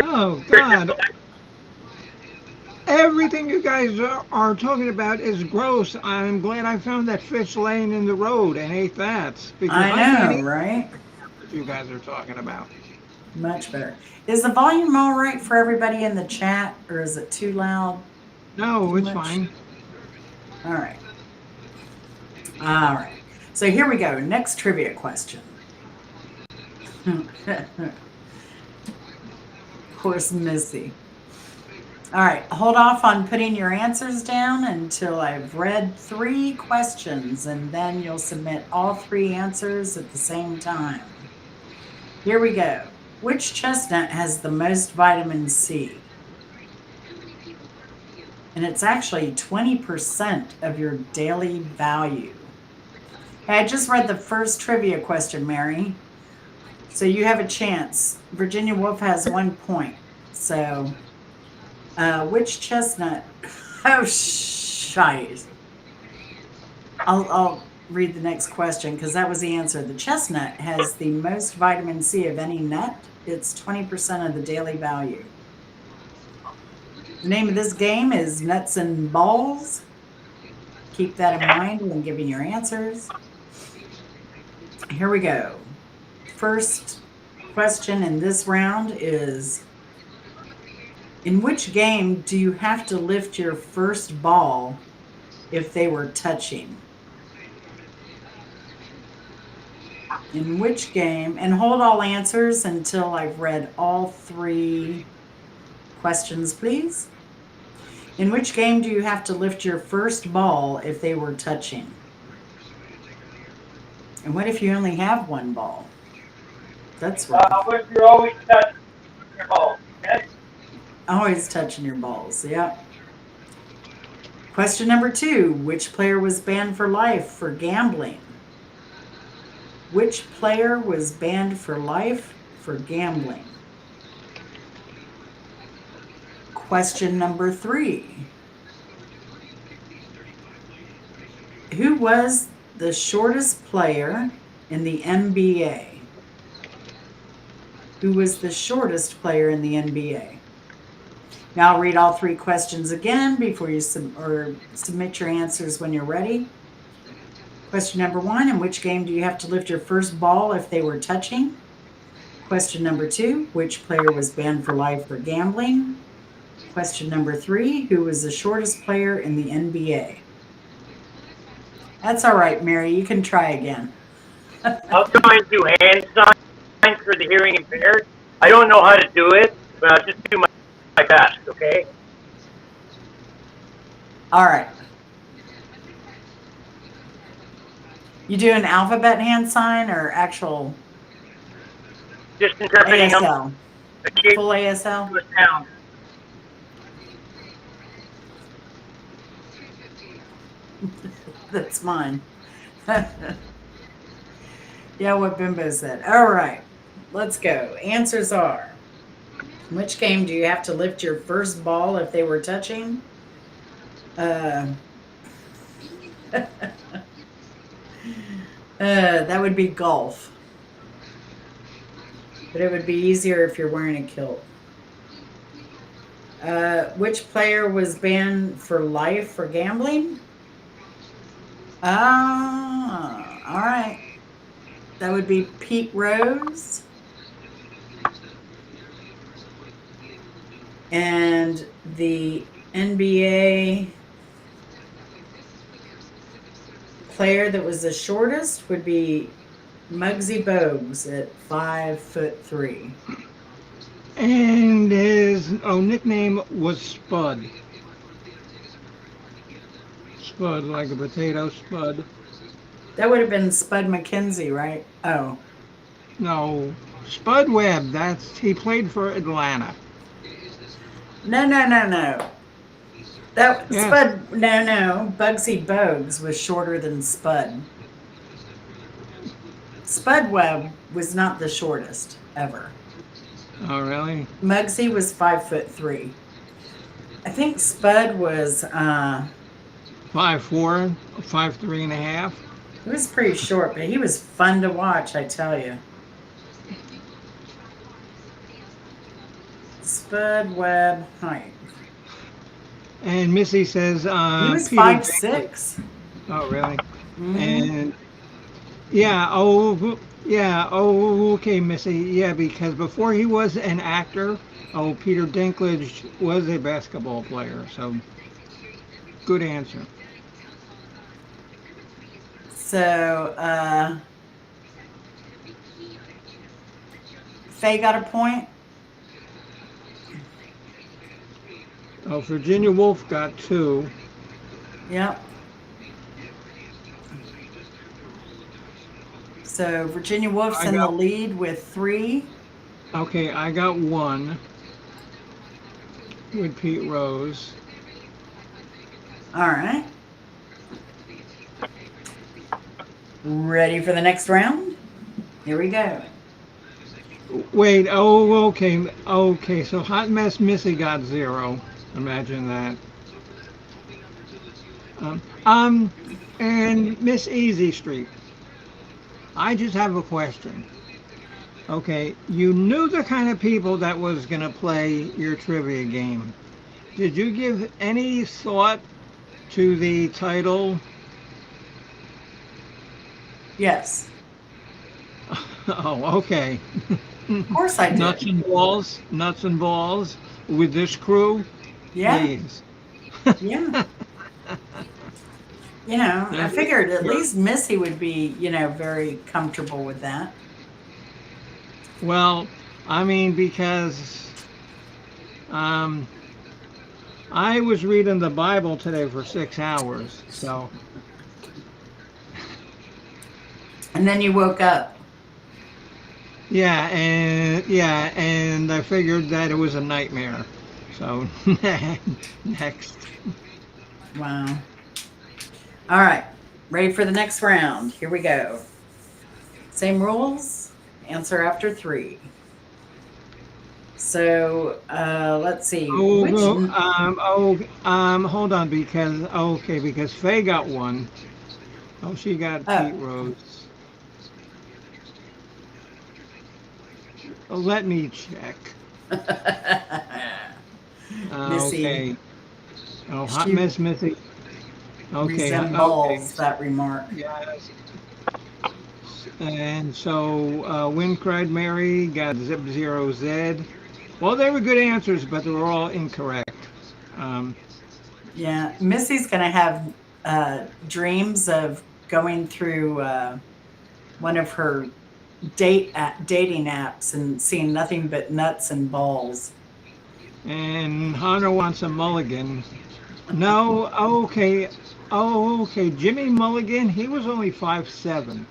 oh God. Everything you guys are talking about is gross. I'm glad I found that fish laying in the road and ate that because I I can't know, eat right? what you guys are talking about. Much better. Is the volume all right for everybody in the chat, or is it too loud? No, Too it's much? fine. All right. All right. So here we go. Next trivia question. Of course, Missy. All right. Hold off on putting your answers down until I've read 3 questions, and then you'll submit all 3 answers at the same time. Here we go. Which chestnut has the most vitamin C? And it's actually 20% of your daily value. Hey, I just read the first trivia question, Mary. So you have a chance. Virginia Woolf has 1 point. So, which chestnut? Oh, shite. I'll read the next question because that was the answer. The chestnut has the most vitamin C of any nut. It's 20% of the daily value. The name of this game is Nuts and Balls. Keep that in mind when giving your answers. Here we go. First question in this round is, in which game do you have to lift your first ball if they were touching? In which game, and hold all answers until I've read all 3 questions, please. In which game do you have to lift your first ball if they were touching? And what if you only have 1 ball? That's right. What if you're always touching your ball? Okay? Always touching your balls. Yep. Question number 2. Which player was banned for life for gambling? Which player was banned for life for gambling? Question number 3. Who was the shortest player in the NBA? Who was the shortest player in the NBA? Now I'll read all 3 questions again before you submit your answers when you're ready. Question number 1, in which game do you have to lift your first ball if they were touching? Question number 2, which player was banned for life for gambling? Question number 3, who was the shortest player in the NBA? That's all right, Mary. You can try again. I'll try and do hand signs for the hearing impaired. I don't know how to do it, but I'll just do my best, okay? All right. You do an alphabet hand sign or actual Just interpreting them. ASL? The shape Full ASL? to a sound. That's mine. Yeah, what Bimbo said. All right, let's go. Answers are, in which game do you have to lift your first ball if they were touching? That would be golf. But it would be easier if you're wearing a kilt. Which player was banned for life for gambling? All right. That would be Pete Rose. And the NBA player that was the shortest would be Muggsy Bogues at 5'3". And his nickname was Spud. Spud, like a potato, Spud. That would have been Spud McKenzie, right? Oh. No, Spud Webb. He played for Atlanta. No. That Yes. Spud, no, Bugsy Bogues was shorter than Spud. Spud Webb was not the shortest ever. Oh, really? Muggsy was 5'3". I think Spud was 5'4", 5'3.5". he was pretty short, but he was fun to watch, I tell you. Spud Webb height. And Missy says He was Peter Dinklage. 5'6". Oh, really? Mhm. And yeah, okay, Missy. Yeah, because before he was an actor, Peter Dinklage was a basketball player. So good answer. So Faye got a point. Oh, Virginia Woolf got 2. Yep. So Virginia Woolf's I in the got- lead with 3. Okay, I got 1 with Pete Rose. All right. Ready for the next round? Here we go. Wait, okay. Okay, so Hot Mess Missy got 0. Imagine that. And Miss Easy Street. I just have a question. Okay, you knew the kind of people that was going to play your trivia game. Did you give any thought to the title? Yes. Oh, okay. Of course I Nuts did. and balls with this crew, Yeah. please. Yeah. I figured at least Missy would be, very comfortable with that. Well, I mean, because I was reading the Bible today for 6 hours, so And then you woke up. yeah, and I figured that it was a nightmare. So next. Wow. All right. Ready for the next round? Here we go. Same rules. Answer after 3. So let's see. Hold on, because Faye got 1. Oh, she got Oh. Pete Rose. Let me check. Missy Okay. Oh, Hot She Mess Missy. Okay. resembles that remark. Yes. And so Wind Cried Mary got Zip Zero Z. Well, they were good answers, but they were all incorrect. Yeah, Missy's gonna have dreams of going through one of her dating apps and seeing nothing but nuts and balls. And Hunter wants a mulligan. No, okay. Oh, okay. Jimmy Mulligan, he was only 5'7".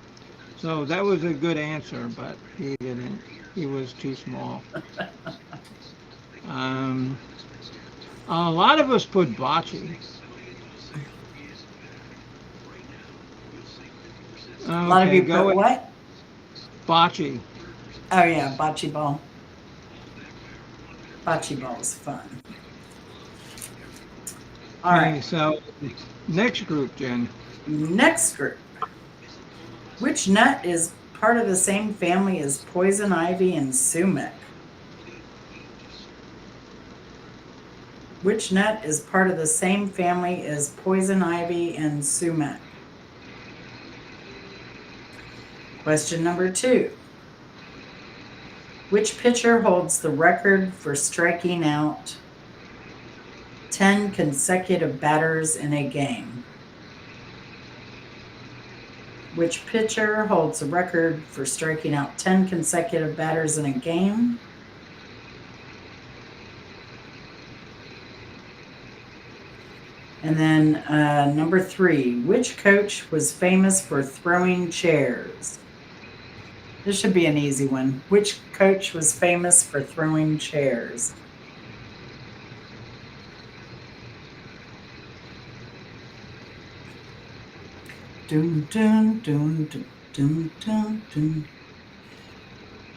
So that was a good answer, but he didn't. He was too small. A lot of us put bocce. A lot of you put what? Bocce. Oh yeah, bocce ball. Bocce ball is fun. All Okay, right, so next group, Jen. next group. Which nut is part of the same family as poison ivy and sumac? Which nut is part of the same family as poison ivy and sumac? Question number 2. Which pitcher holds the record for striking out 10 consecutive batters in a game? Which pitcher holds the record for striking out 10 consecutive batters in a game? And then number 3, which coach was famous for throwing chairs? This should be an easy one. Which coach was famous for throwing chairs? Dun, dun, dun, dun, dun, dun, dun.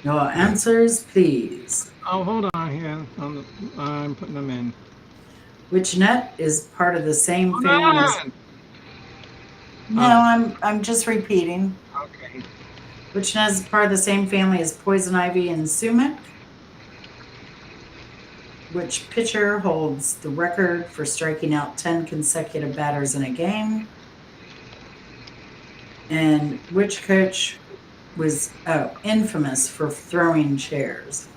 Your answers, please. Oh, hold on here. I'm putting them in. Which nut is part of the same Hold family as? on. No, Oh, I'm just repeating. okay. Which nut is part of the same family as poison ivy and sumac? Which pitcher holds the record for striking out 10 consecutive batters in a game? And which coach was infamous for throwing chairs?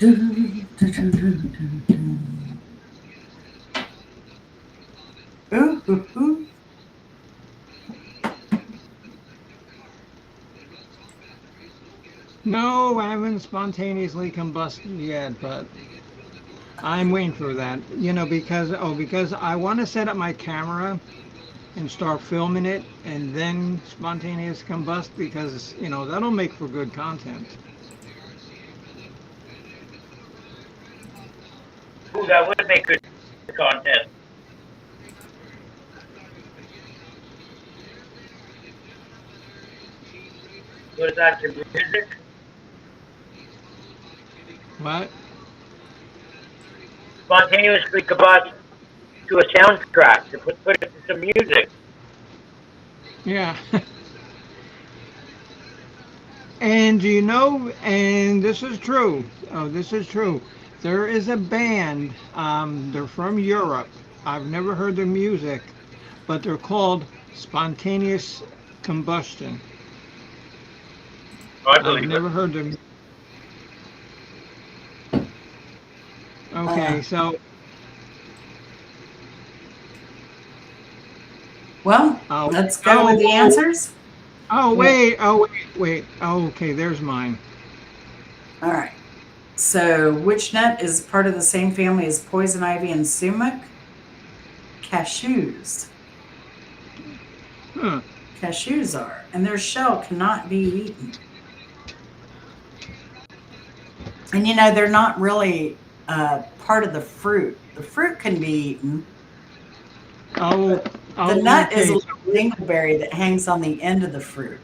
Ooh, ooh, ooh. No, I haven't spontaneously combusted yet, but I'm waiting for that. Because I want to set up my camera and start filming it and then spontaneous combust because that'll make for good content. Ooh, that would make good content. Was that your music? What? Spontaneously combust to a soundtrack to put it to some music. Yeah. And and this is true. Oh, this is true. There is a band. They're from Europe. I've never heard their music, but they're called Spontaneous Combustion. I I've believe it. never heard them. Okay, so Well, oh, let's go with the answers. wait. Oh, okay, there's mine. All right. So, which nut is part of the same family as poison ivy and sumac? Cashews. Huh. Cashews are, and their shell cannot be eaten. And they're not really part of the fruit. The fruit can be eaten. Oh, The nut okay. is a little dingleberry that hangs on the end of the fruit.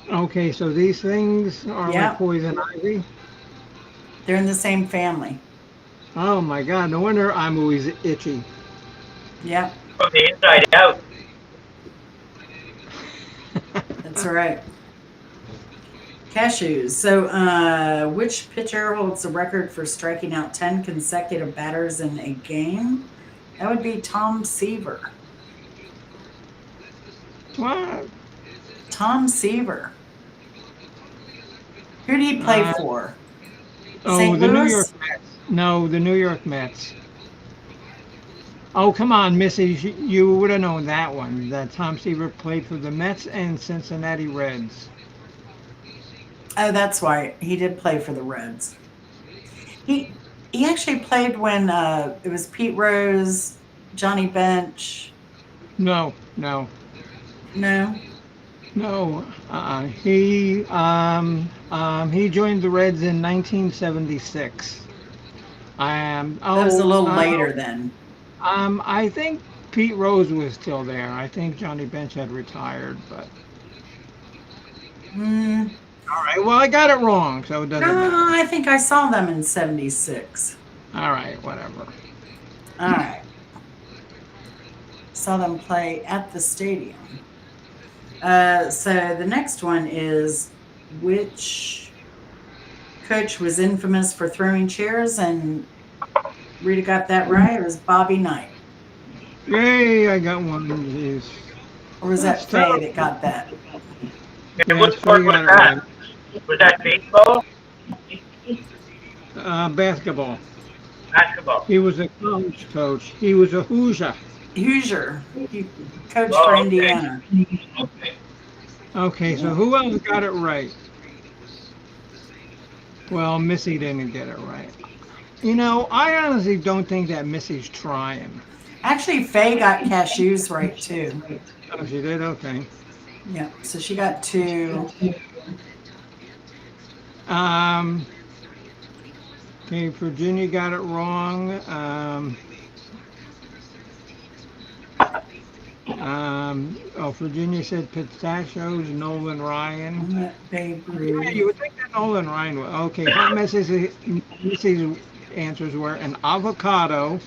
Okay, so these things are Yeah. like poison ivy. They're in the same family. Oh my God! No wonder I'm always itchy. Yep, From the inside out. that's right. Cashews. So, which pitcher holds the record for striking out 10 consecutive batters in a game? That would be Tom Seaver. What? Tom Seaver. Who did he play for? Oh, St. the New Louis? York Mets. No, the New York Mets. Oh, come on, Missy. You would have known that one. That Tom Seaver played for the Mets and Cincinnati Reds. Oh, that's why he did play for the Reds. He actually played when it was Pete Rose, Johnny Bench. No. No. He joined the Reds in 1976. That was a little later then. I think Pete Rose was still there. I think Johnny Bench had retired, but. All right. Well, I got it wrong, so it doesn't matter. I think I saw them in 76. All right, whatever. All right. Saw them play at the stadium. So the next one is, which coach was infamous for throwing chairs? And Rita got that right. It was Bobby Knight. Yay! I got one of these. Or was that Faye that got that? And what sport was that? Was that baseball? Basketball. Basketball. He was a college coach. He was a Hoosier. Hoosier. He coached Oh, for okay. Indiana. Okay. Okay, so who else got it right? Well, Missy didn't get it right. I honestly don't think that Missy's trying. Actually, Faye got cashews right too. Oh, she did? Okay. Yeah. So she got 2. Okay, Virginia got it wrong. Virginia said pistachios. Nolan Ryan. Babe Yeah, you Ruth. would think that Nolan Ryan would. Okay, Hot Missy's answers were an avocado,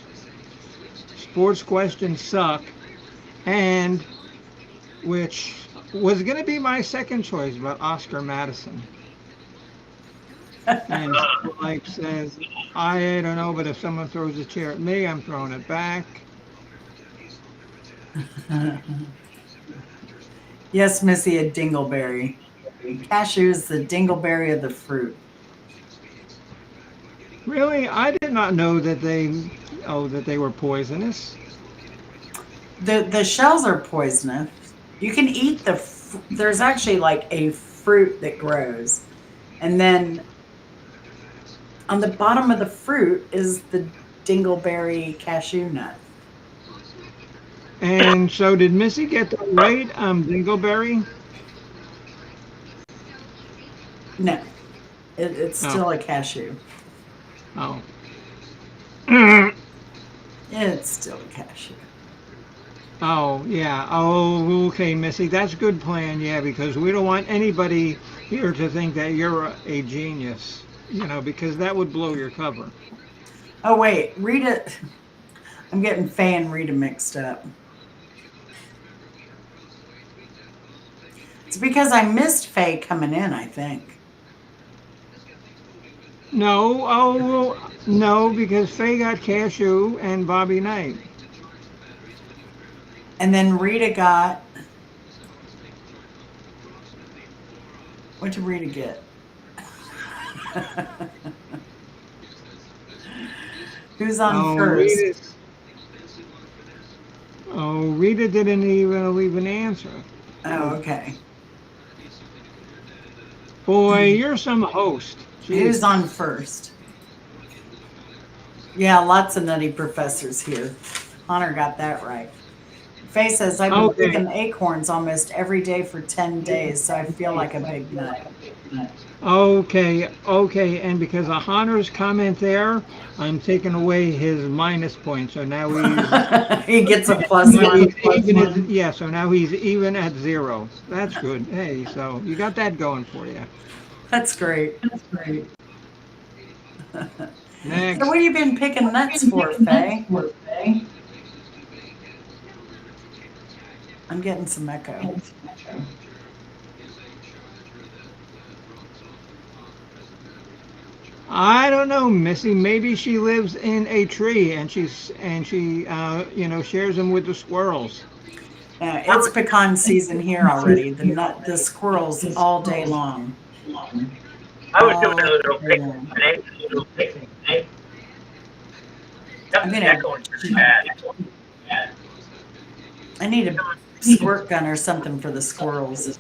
sports questions suck, and which was going to be my second choice, but Oscar Madison. And Life says, I don't know, but if someone throws a chair at me, I'm throwing it back. Yes, Missy, a dingleberry. Cashew is the dingleberry of the fruit. Really, I did not know that they were poisonous. The shells are poisonous. You can eat there's actually like a fruit that grows, and then on the bottom of the fruit is the dingleberry cashew nut. And so, did Missy get that right? Dingleberry. No, it's Oh, still a cashew. oh. It's still a cashew. Oh, yeah. Oh, okay, Missy. That's a good plan, yeah, because we don't want anybody here to think that you're a genius, because that would blow your cover. Oh wait, Rita. I'm getting Faye and Rita mixed up. It's because I missed Faye coming in, I think. No, no, because Faye got cashew and Bobby Knight. And then Rita got. What did Rita get? Who's on first? Rita didn't even leave an answer. Oh, okay. Boy, you're some host. Jeez. Who's on first? Yeah, lots of nutty professors here. Hunter got that right. Faye says, I've been picking acorns almost every day for 10 days, so I feel like a big nut. Okay, and because of Hunter's comment there, I'm taking away his minus point, so now he's... He gets a plus one. So now he's even at 0. That's good. Hey, so you got that going for you. That's great. Next. So what have you been picking nuts for, Faye? I'm getting some echo. I don't know, Missy. Maybe she lives in a tree and she shares them with the squirrels. It's pecan season here already. The squirrels all day long. I was doing a little picnic. I'm gonna. I need a squirt gun or something for the squirrels.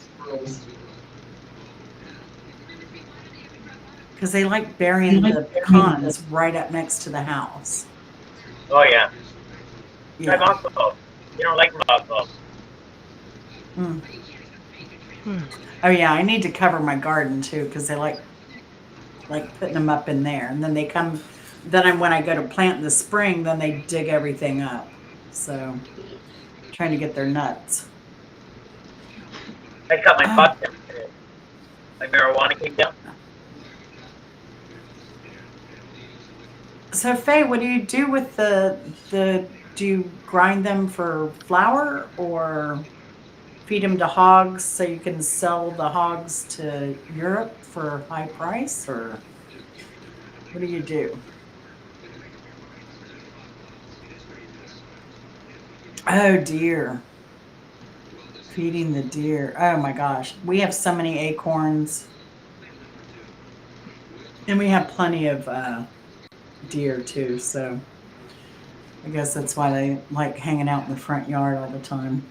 Because they like burying the pecans right up next to the house. Oh, yeah. Yeah. Try mothballs. You don't like mothballs. Mm. Oh, yeah, I need to cover my garden, too, because they like putting them up in there. And then they come, when I go to plant in the spring, then they dig everything up. So, trying to get their nuts. I got my pot down today. My marijuana came down. So, Faye, what do you do with do you grind them for flour or feed them to hogs so you can sell the hogs to Europe for a high price, or what do you do? Oh, deer. Feeding the deer. Oh my gosh. We have so many acorns. And we have plenty of deer too, so I guess that's why they like hanging out in the front yard all the time.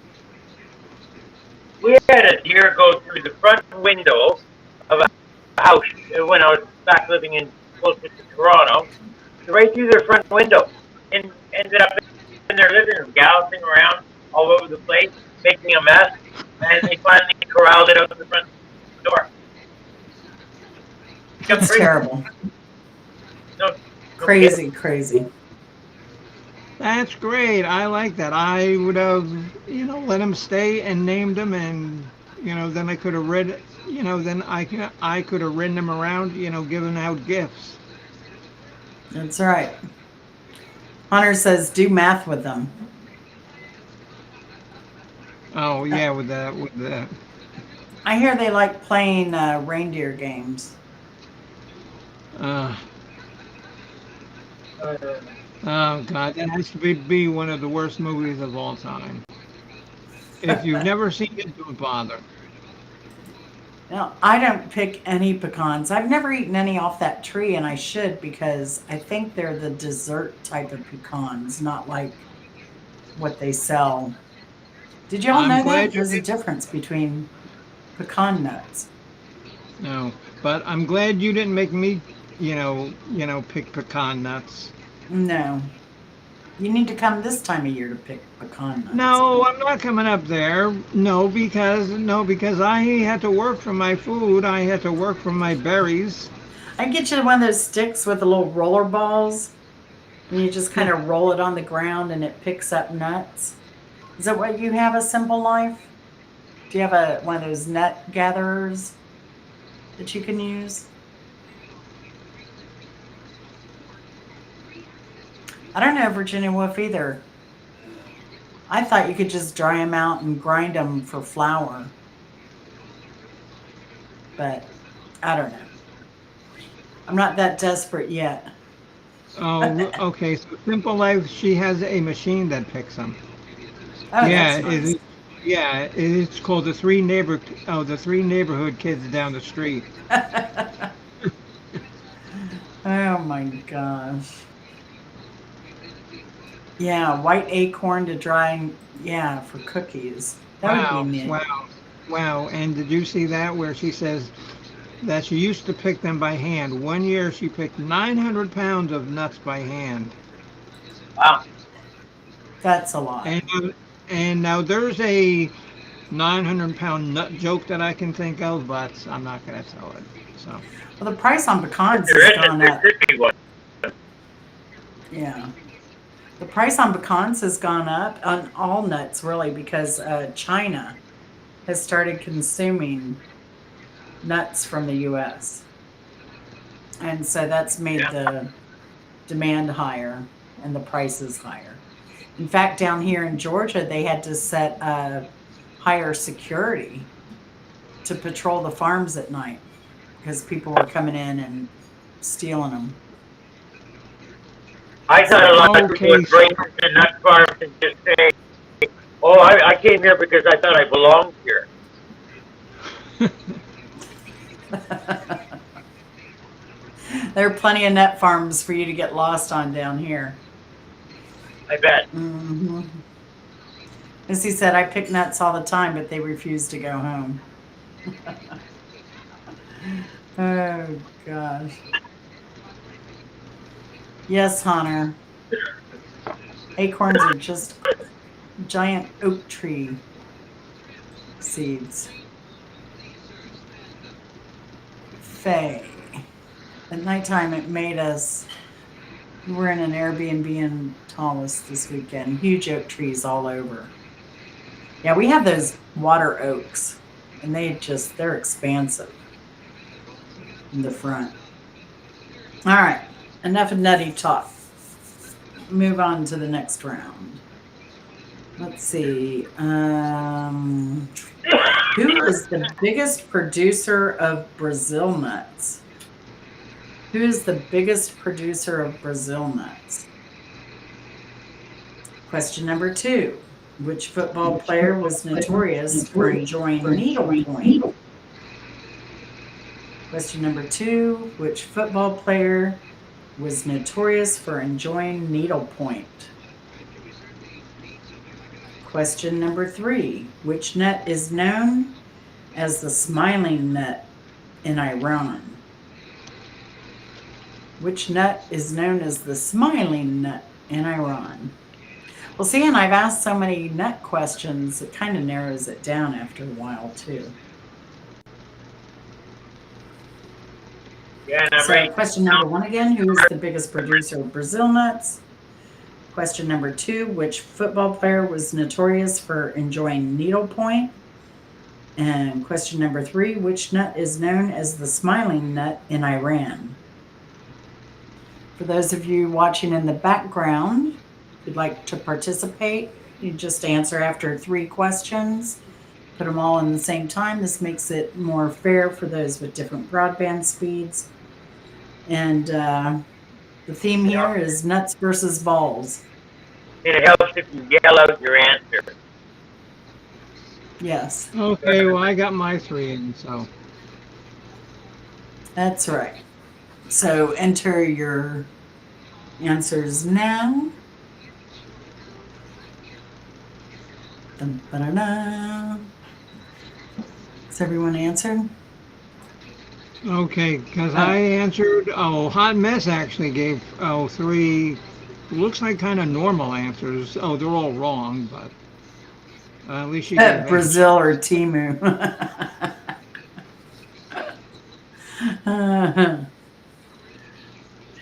We had a deer go through the front window of a house when I was back living in closer to Toronto, right through their front window, and ended up in their living room, galloping around all over the place, making a mess, and they finally corralled it out the front door. That's terrible. No, crazy, crazy. That's great. I like that. I would have, let him stay and named him, and then I could have read, then I could have ridden him around, giving out gifts. That's right. Hunter says do math with them. Oh yeah, with the. I hear they like playing reindeer games. Uh, Uh, oh God, that has to be one of the worst movies of all time. If you've never seen it, don't bother. Now, I don't pick any pecans. I've never eaten any off that tree, and I should because I think they're the dessert type of pecans, not like what they sell. Did you all I'm know that? glad you There's a did. difference between pecan nuts. No, but I'm glad you didn't make me, pick pecan nuts. No. You need to come this time of year to pick pecan nuts. No, I'm not coming up there. No, because I had to work for my food. I had to work for my berries. I get you one of those sticks with the little roller balls, and you just kind of roll it on the ground and it picks up nuts. Is that what you have, a Simple Life? Do you have one of those nut gatherers that you can use? I don't know Virginia Wolf either. I thought you could just dry them out and grind them for flour. But I don't know. I'm not that desperate yet. Oh, okay. So Simple Life, she has a machine that picks them. Oh, Yeah, that's nice. it's called the three neighborhood kids down the street. Oh my gosh. Yeah, white acorn to dry, yeah, for cookies. That would be Wow, neat. wow, wow. And did you see that where she says that she used to pick them by hand? One year she picked 900 pounds of nuts by hand. wow. That's a lot. And now there's a 900-pound nut joke that I can think of, but I'm not going to tell it. So, Well, the price on pecans There has isn't. gone There up. could be one. Yeah. The price on pecans has gone up on all nuts, really, because China has started consuming nuts from the U.S. And so that's made Yeah. the demand higher and the prices higher. In fact, down here in Georgia, they had to set higher security to patrol the farms at night because people were coming in and stealing them. I thought a lot of people okay, would break into nut farms and just say, "Oh, I came here because I thought I belonged here." There are plenty of nut farms for you to get lost on down here. I bet. Hmm. As he said, I pick nuts all the time, but they refuse to go home. Oh, gosh. Yes, Hunter. Acorns are just giant oak tree seeds. Faye. At nighttime, it made us. We were in an Airbnb in Tallest this weekend. Huge oak trees all over. Yeah, we have those water oaks, and they're expansive in the front. All right, enough of nutty talk. Move on to the next round. Let's see. Who is the biggest producer of Brazil nuts? Who is the biggest producer of Brazil nuts? Question number 2. Which football player was notorious for enjoying needlepoint? Question number 2. Which football player was notorious for enjoying needlepoint? Question number 3. Which nut is known as the smiling nut in Iran? Which nut is known as the smiling nut in Iran? Well, see, and I've asked so many nut questions, it kind of narrows it down after a while, too. Yeah, and I'm So ready. question number 1 again, who is the biggest producer of Brazil nuts? Question number 2, which football player was notorious for enjoying needlepoint? And question number 3, which nut is known as the smiling nut in Iran? For those of you watching in the background, if you'd like to participate, you just answer after 3 questions. Put them all in the same time. This makes it more fair for those with different broadband speeds. And the theme here is nuts versus balls. It helps if you yell out your answer. Yes, Okay, well, I got my 3 in, so. that's right. So enter your answers now. Dun, ba-da-da. Has everyone answered? Okay, because I answered, Hot Mess actually gave, 3, looks like kind of normal answers. Oh, they're all wrong, but at least you gave Brazil or Timu.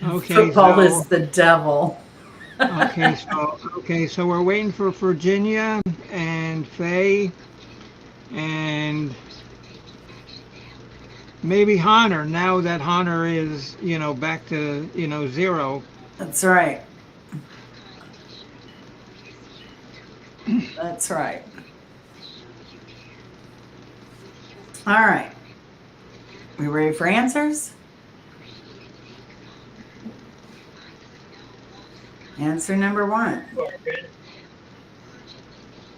Okay, Football so, is the devil. so we're waiting for Virginia and Faye and maybe Hunter, now that Hunter is, back to, 0. That's right. That's right. All right. We ready for answers? Answer number 1.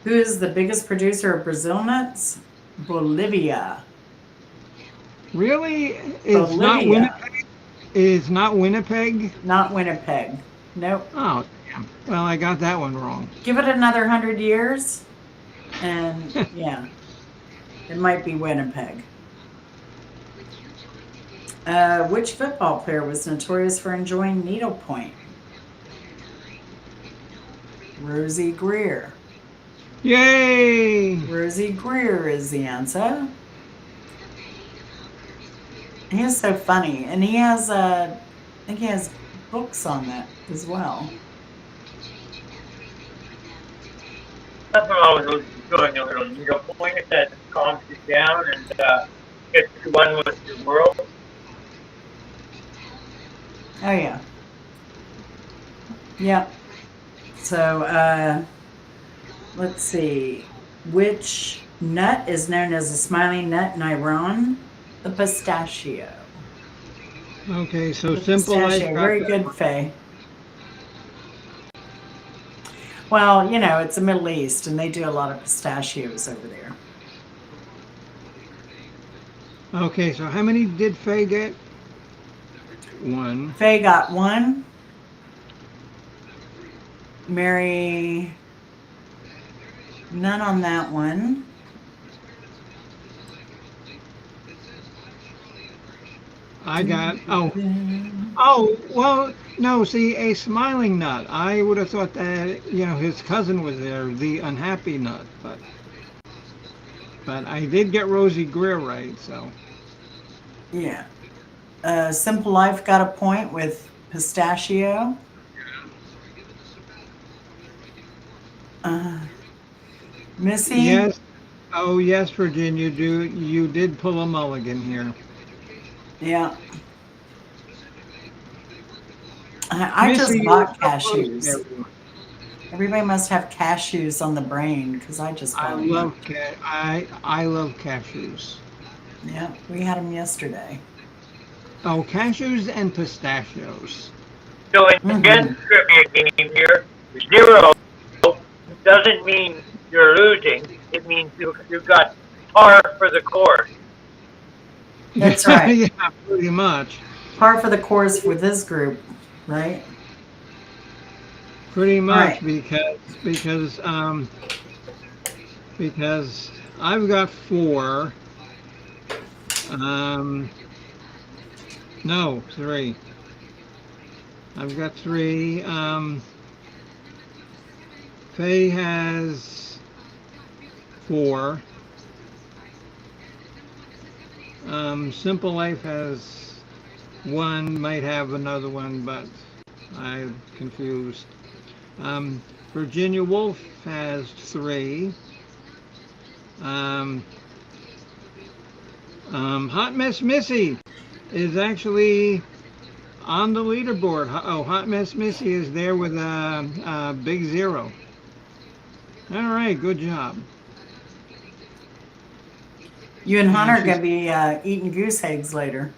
Who is the biggest producer of Brazil nuts? Bolivia. Really? It's not Bolivia. Winnipeg? It's not Winnipeg? Not Winnipeg. Nope. Oh, damn. Well, I got that one wrong. Give it another 100 years, and yeah, it might be Winnipeg. Which football player was notorious for enjoying needlepoint? Rosie Greer. Yay! Rosie Greer is the answer. He is so funny, and he has I think he has books on that as well. Nothing wrong with doing a little needlepoint that calms you down and gets you one with your world. Oh yeah. Yep. So let's see. Which nut is known as a smiling nut in Iran? The pistachio. Okay, so The Simple Life. pistachio. got Very that good, one. Faye. Well, it's the Middle East, and they do a lot of pistachios over there. Okay, so how many did Faye get? 1. Faye got 1. Mary, none on that one. I got, well, no, see, a smiling nut. I would have thought that, his cousin was there, the unhappy nut, but I did get Rosie Greer right, so. Yeah. Simple Life got a point with pistachio. Missy? Yes. Oh, yes, Virginia, you did pull a mulligan here. Yeah. I just Missy, bought you were so close cashews. there. Everybody must have cashews on the brain because I just I bought them. love I love cashews. Yeah, we had them yesterday. Oh, cashews and pistachios. So again, trivia game here, 0 doesn't mean you're losing. It means you got par for the course. That's right. Yeah, pretty much. Par for the course for this group, right? Pretty much, Right. because I've got 4. No, 3. I've got 3. Faye has 4. Simple Life has one might have another one, but I'm confused. Virginia Woolf has 3. Um, Hot Mess Missy is actually on the leaderboard. Oh, Hot Mess Missy is there with a big 0. All right, good job. You and Hunter are she's- going to be eating goose eggs later.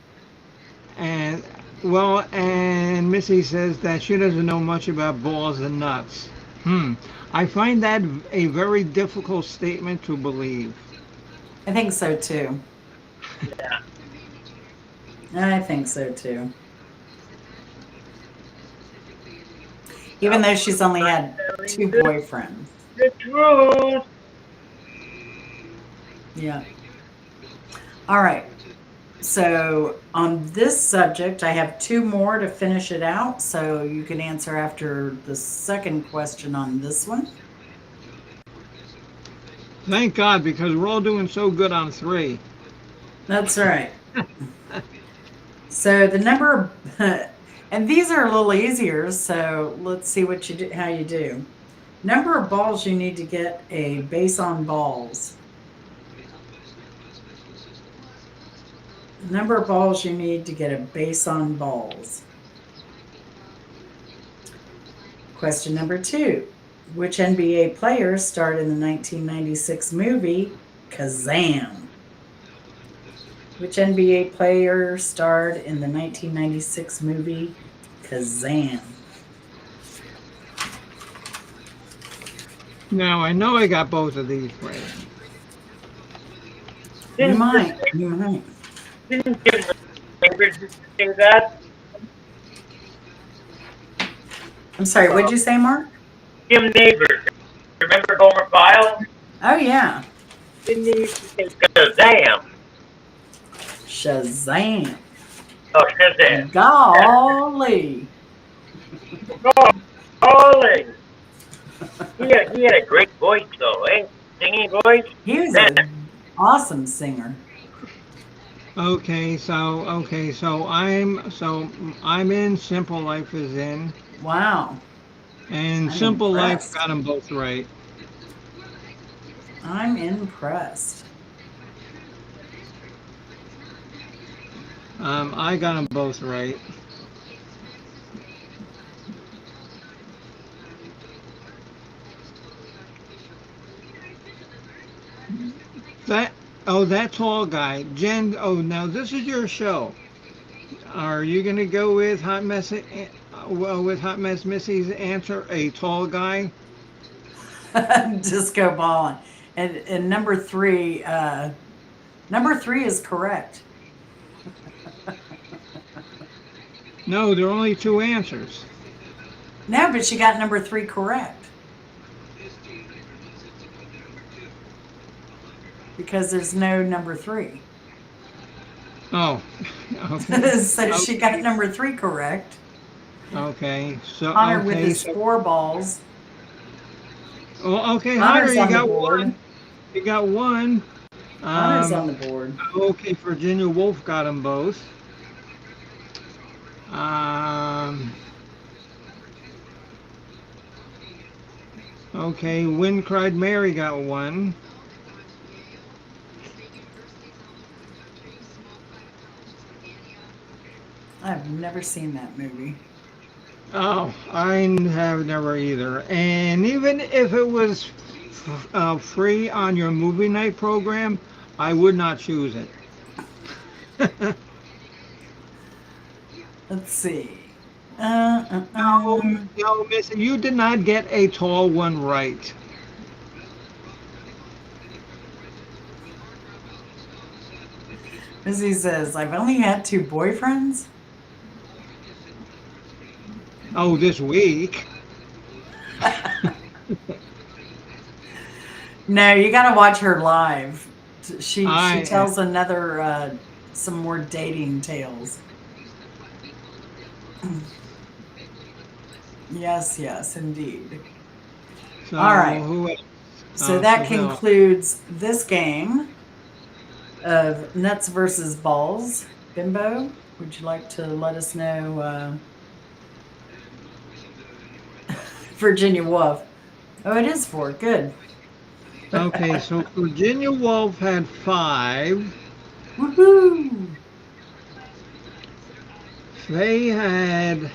And well, and Missy says that she doesn't know much about balls and nuts. I find that a very difficult statement to believe. I think so too. Yeah. I think so too. Even though she's only had 2 boyfriends. The truth. Yeah. All right. So on this subject, I have 2 more to finish it out. So you can answer after the second question on this one. Thank God, because we're all doing so good on 3. That's right. So the number, and these are a little easier. So let's see what you do, how you do. Number of balls you need to get a base on balls. Number of balls you need to get a base on balls. Question number 2. Which NBA player starred in the 1996 movie Kazam? Which NBA player starred in the 1996 movie Kazam? Now, I know I got both of these right. You might. You might. Didn't Jim Neighbors say that? I'm sorry, what'd you say, Mark? Jim Neighbors. Remember Gomer Pyle? Oh, yeah. Didn't he used to say Shazam? Shazam. Oh, Shazam. Golly. Holy! He had a great voice, though, eh? Singing voice. He was an awesome singer. Okay, so I'm in. Simple Life is in, Wow. and I'm Simple Life impressed. got them both right. I'm impressed. I got them both right. That tall guy, Jen. Oh, now this is your show. Are you gonna go with Hot Mess? With Hot Mess Missy's answer, a tall guy. Disco ball. And number 3, number 3 is correct. No, there are only 2 answers. No, but she got number 3 correct. Because there's no number 3. Oh, okay. So she got number 3 correct. Okay, so Hunter with okay, his so, 4 balls. well, okay, Hunter's Hunter, on you the got board. 1. You got 1. Hunter's on the board. Okay, Virginia Woolf got them both. Okay, Wind Cried Mary got 1. I've never seen that movie. Oh, I have never either. And even if it was free on your movie night program, I would not choose it. Let's see. No, Miss, you did not get a tall one right. Missy says, I've only had 2 boyfriends. Oh, this week. No, you got to watch her live. She I- tells another, some more dating tales. Yes, indeed. So, All right. Who else? So that so Bill. concludes this game of nuts versus balls, Bimbo. would you like to let us know? Virginia Woolf. Oh, it is 4. Good. Okay, so Virginia Woolf had 5. Woohoo! Faye had,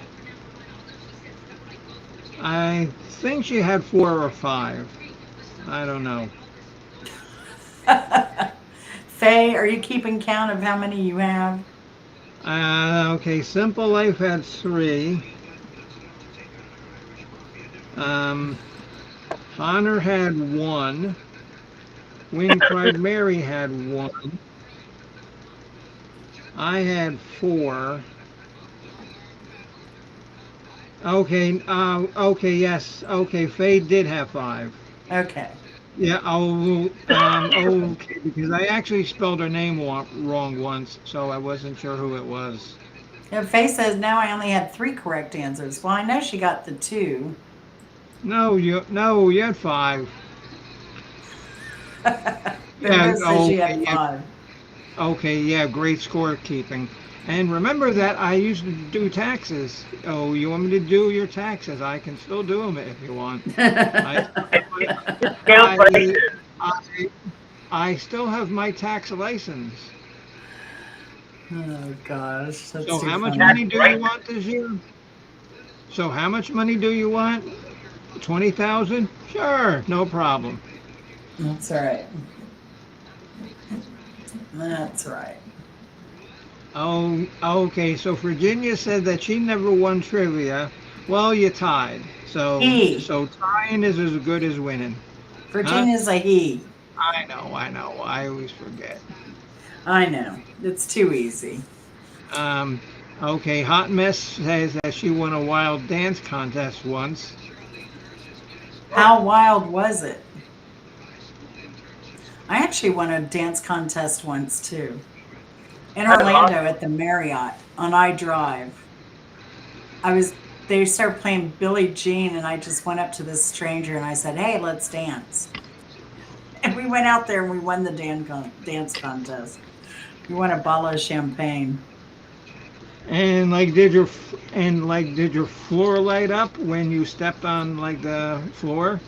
I think she had 4 or 5. I don't know. Faye, are you keeping count of how many you have? Okay, Simple Life had 3. Honor had 1. Win Cried Mary had 1. I had 4. Okay, okay, yes, okay, Faye did have 5. Okay. Yeah, okay, because I actually spelled her name wrong once, so I wasn't sure who it was. And Faye says, no, I only had 3 correct answers. Well, I know she got the 2. No, you had 5. Yeah, Brenda says she okay, had yeah, 5. okay, yeah, great scorekeeping. And remember that I used to do taxes. Oh, you want me to do your taxes? I can still do them if you want. I, Scale I, prices. I, I still have my tax license. Oh gosh, that's So too how much funny. money do you want this year? So how much money do you want? 20,000? Sure, no problem. That's all right. That's right. Oh, okay. So Virginia said that she never won trivia. Well, you tied. So He. so tying is as good as winning. Virginia's a he. I know, I know. I always forget. I know. It's too easy. Um, okay. Hot Mess says that she won a wild dance contest once. How wild was it? I actually won a dance contest once too. In Orlando at the Marriott on I Drive. They started playing Billie Jean and I just went up to this stranger and I said, hey, let's dance. And we went out there and we won the dance contest. We won a bottle of champagne. And did your floor light up when you stepped on like the floor?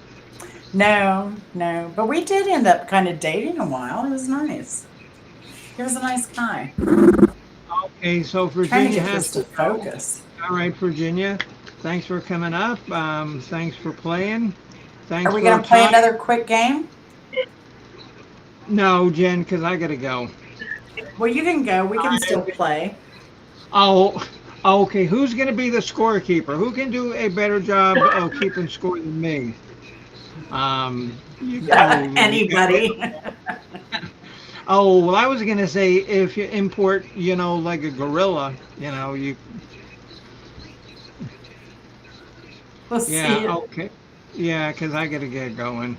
No, no. But we did end up kind of dating a while. It was nice. He was a nice guy. Okay, so Trying to Virginia get has this to focus. All right, Virginia. Thanks for coming up. Thanks for playing. Thanks Are we for going to play time. another quick game? No, Jen, because I gotta go. Well, you can go. We can still play. Oh, okay. Who's gonna be the scorekeeper? Who can do a better job of keeping score than me? Anybody. Oh, well, I was gonna say if you import, like a gorilla, you. We'll see. Yeah. Okay. Yeah, because I gotta get going.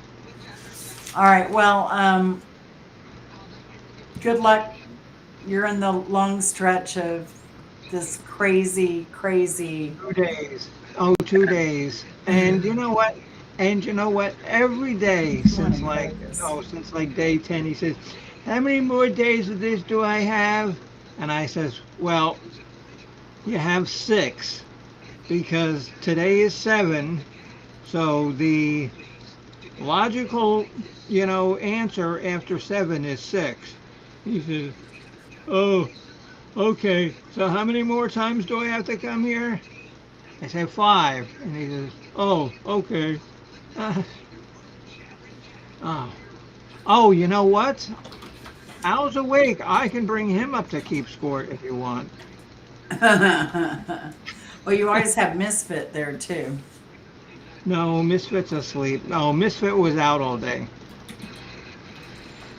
All right. Well, good luck. You're in the long stretch of this crazy. 2 days. Oh, 2 days. And you know what? Every day since like day 10, he says, "How many more days of this do I have?" And I says, "Well, you have 6 because today is 7. So the logical, answer after 7 is 6." He says, "Oh, okay. So how many more times do I have to come here?" I say 5, and he says, "Oh, okay." Oh, oh, you know what? Al's awake. I can bring him up to keep score if you want. Well, you always have Misfit there too. No, Misfit's asleep. No, Misfit was out all day.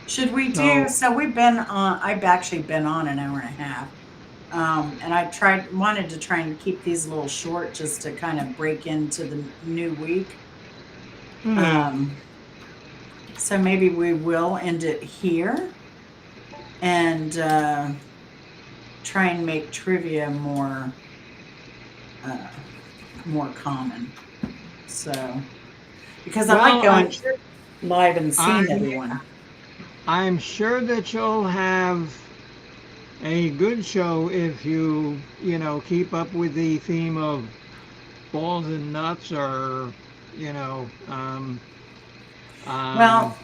Should we do? So we've been on. I've actually been on an hour and a half, and I wanted to try and keep these a little short just to kind of break into the new week. So maybe we will end it here and try and make trivia more common. So because I like going live and seeing everyone. I'm sure that you'll have a good show if you keep up with the theme of balls and nuts, or you know um, um, Well,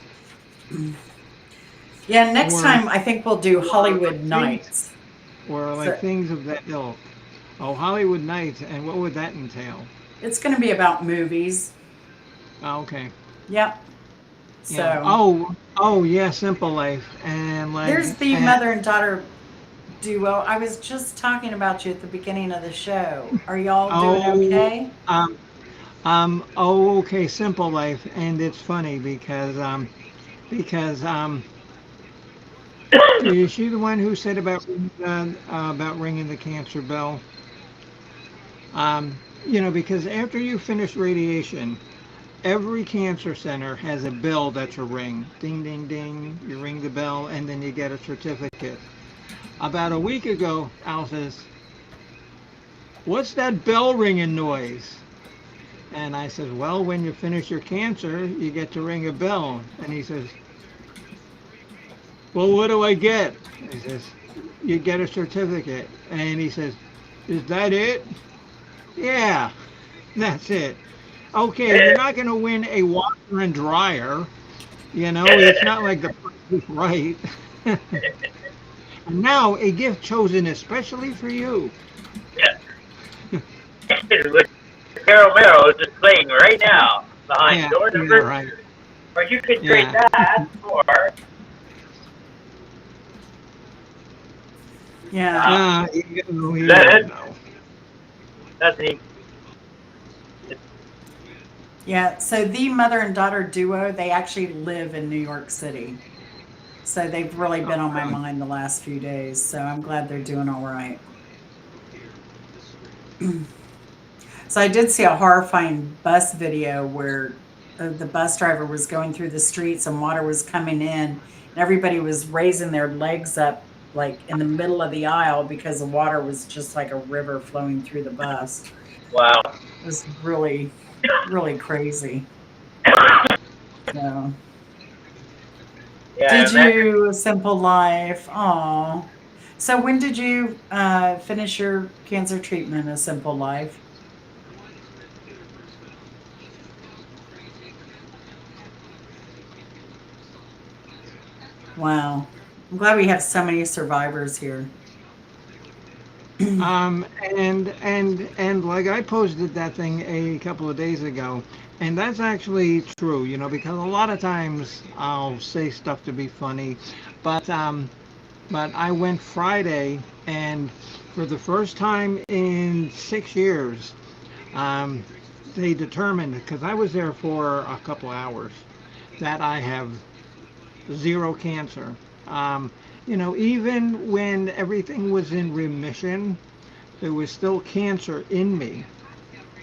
yeah, next or time I think we'll do Hollywood things, Nights. or like So things of that ilk. Oh, Hollywood Nights, and what would that entail? it's going to be about movies. Oh, okay. Yep. Yeah. So Oh, yeah. Simple Life, and like, there's the mother and daughter duo. I was just talking about you at the beginning of the show. Are y'all doing oh, okay? um, oh, okay. Simple Life, and it's funny because is she the one who said about ringing the cancer bell? Because after you finish radiation, every cancer center has a bell that's a ring. Ding, ding, ding. You ring the bell, and then you get a certificate. About a week ago, Al says, "What's that bell ringing noise?" And I said, "Well, when you finish your cancer, you get to ring a bell." And he says, "Well, what do I get?" He says, "You get a certificate." And he says, "Is that it?" "Yeah, that's it." "Okay, you're not going to win a washer and dryer. It's not like the price is right." And now a gift chosen especially for you. With Carol Merrill is just playing right now behind Yeah, door yeah, number right. 2. Or you could trade Yeah. that for Yeah. You that. don't know. That's the Yeah. So the mother and daughter duo, they actually live in New York City. So they've really Oh, been on my really? mind the last few days. So I'm glad they're doing all right. So I did see a horrifying bus video where the bus driver was going through the streets and water was coming in, and everybody was raising their legs up like in the middle of the aisle because the water was just like a river flowing through the bus. wow. It was really, really crazy. So, Yeah, did imagine. you Simple Life? Oh, so when did you finish your cancer treatment? A Simple Life. Wow, I'm glad we have so many survivors here. And like I posted that thing a couple of days ago, and that's actually true, because a lot of times I'll say stuff to be funny, but I went Friday, and for the first time in 6 years, um, they determined, because I was there for a couple of hours, that I have zero cancer. Um, even when everything was in remission, there was still cancer in me.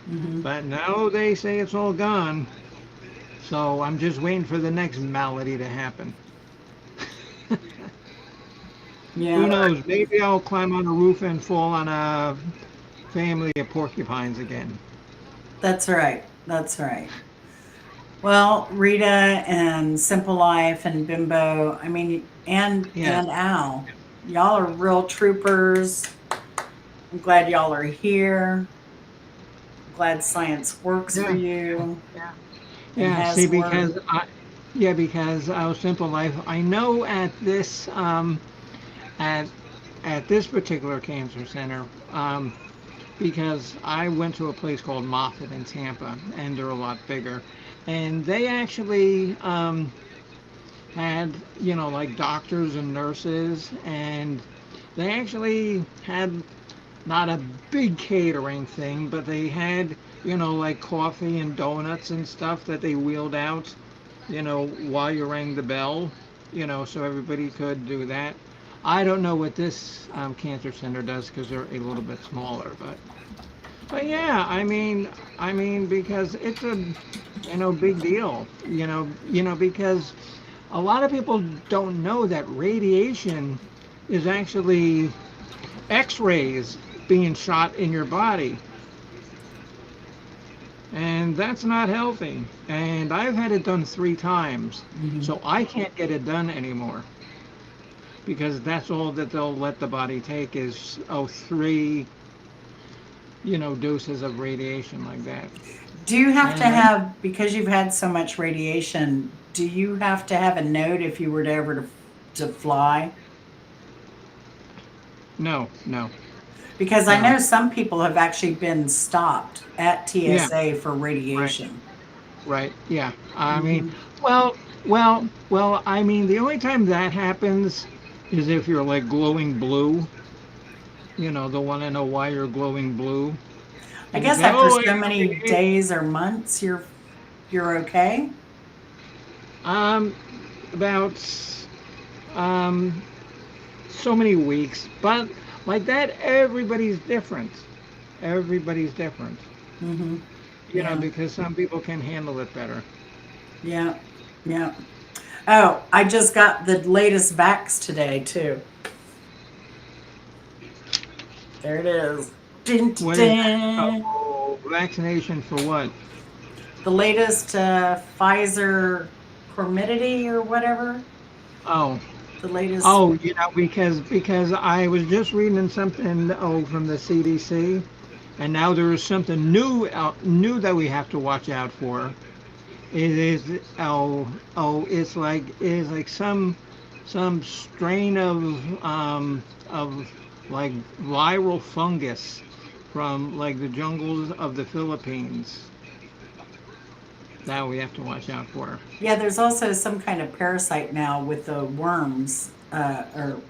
Hmm. But now they say it's all gone. So I'm just waiting for the next malady to happen. Who Yeah, knows? Maybe I'll climb on a roof and fall on a family of porcupines again. that's right. That's right. Well, Rita and Simple Life and Bimbo, I mean, Yes. and Al, y'all are real troopers. I'm glad y'all are here. I'm glad science works for Yeah. you Yeah. and Yeah. See, has worked. because our simple life, I know at at this particular cancer center, because I went to a place called Moffitt in Tampa, and they're a lot bigger, and they actually had like doctors and nurses, and they actually had not a big catering thing, but they had like coffee and donuts and stuff that they wheeled out while you rang the bell, so everybody could do that. I don't know what this cancer center does because they're a little bit smaller, but yeah, I mean because it's a big deal, because a lot of people don't know that radiation is actually X-rays being shot in your body, and that's not healthy. And I've had it done 3 times, Hmm. so I can't get it done anymore. because that's all that they'll let the body take is 3, doses of radiation like that. Do you have to And have, because you've had so much radiation, do you have to have a note if you were to ever to fly? no, no, Because I no. know some people have actually been stopped at Yeah, TSA for right, radiation. right. Yeah. I mean, Hmm. well, I mean, the only time that happens is if you're like glowing blue. They'll want to know why you're glowing blue. I And you guess say, after "Oh, I so got many radiation." days or months, you're okay. Um, about um so many weeks, but like that, everybody's different. Everybody's different. Hmm. Yeah, Because some people can handle it better. yeah, yeah. Oh, I just got the latest vax today too. There it is. Dun, dun, What is that? dun. Oh, vaccination for what? The latest Pfizer Comirnaty or whatever. Oh, The latest. because I was just reading something from the CDC, and now there is something new that we have to watch out for. It is it's like some strain of like viral fungus from like the jungles of the Philippines that we have to watch out for. Yeah, there's also some kind of parasite now with the worms, or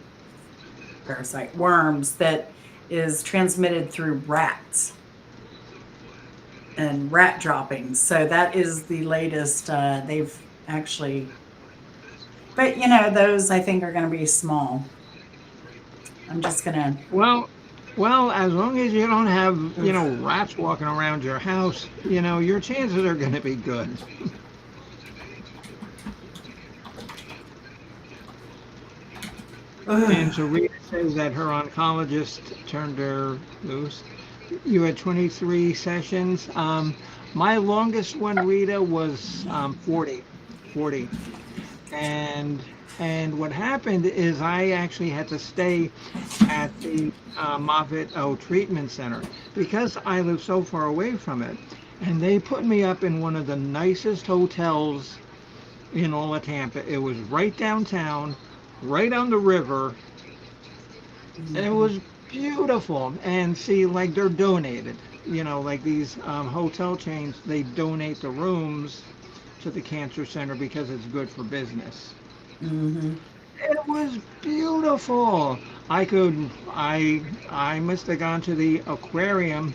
parasite worms that is transmitted through rats and rat droppings. So that is the latest. They've actually, but those I think are going to be small. I'm just gonna. Well, as long as you don't have Oof. rats walking around your house, your chances are going to be good. And Ugh. so Rita says that her oncologist turned her loose. You had 23 sessions. My longest one, Rita, was 40. 40. And what happened is I actually had to stay at the Moffitt Treatment Center because I live so far away from it. And they put me up in one of the nicest hotels in all of Tampa. It was right downtown, right on the river, and it Mhm. was beautiful. And see, like they're donated. Like these hotel chains, they donate the rooms to the cancer center because it's good for business. Mhm. It was beautiful. I must have gone to the aquarium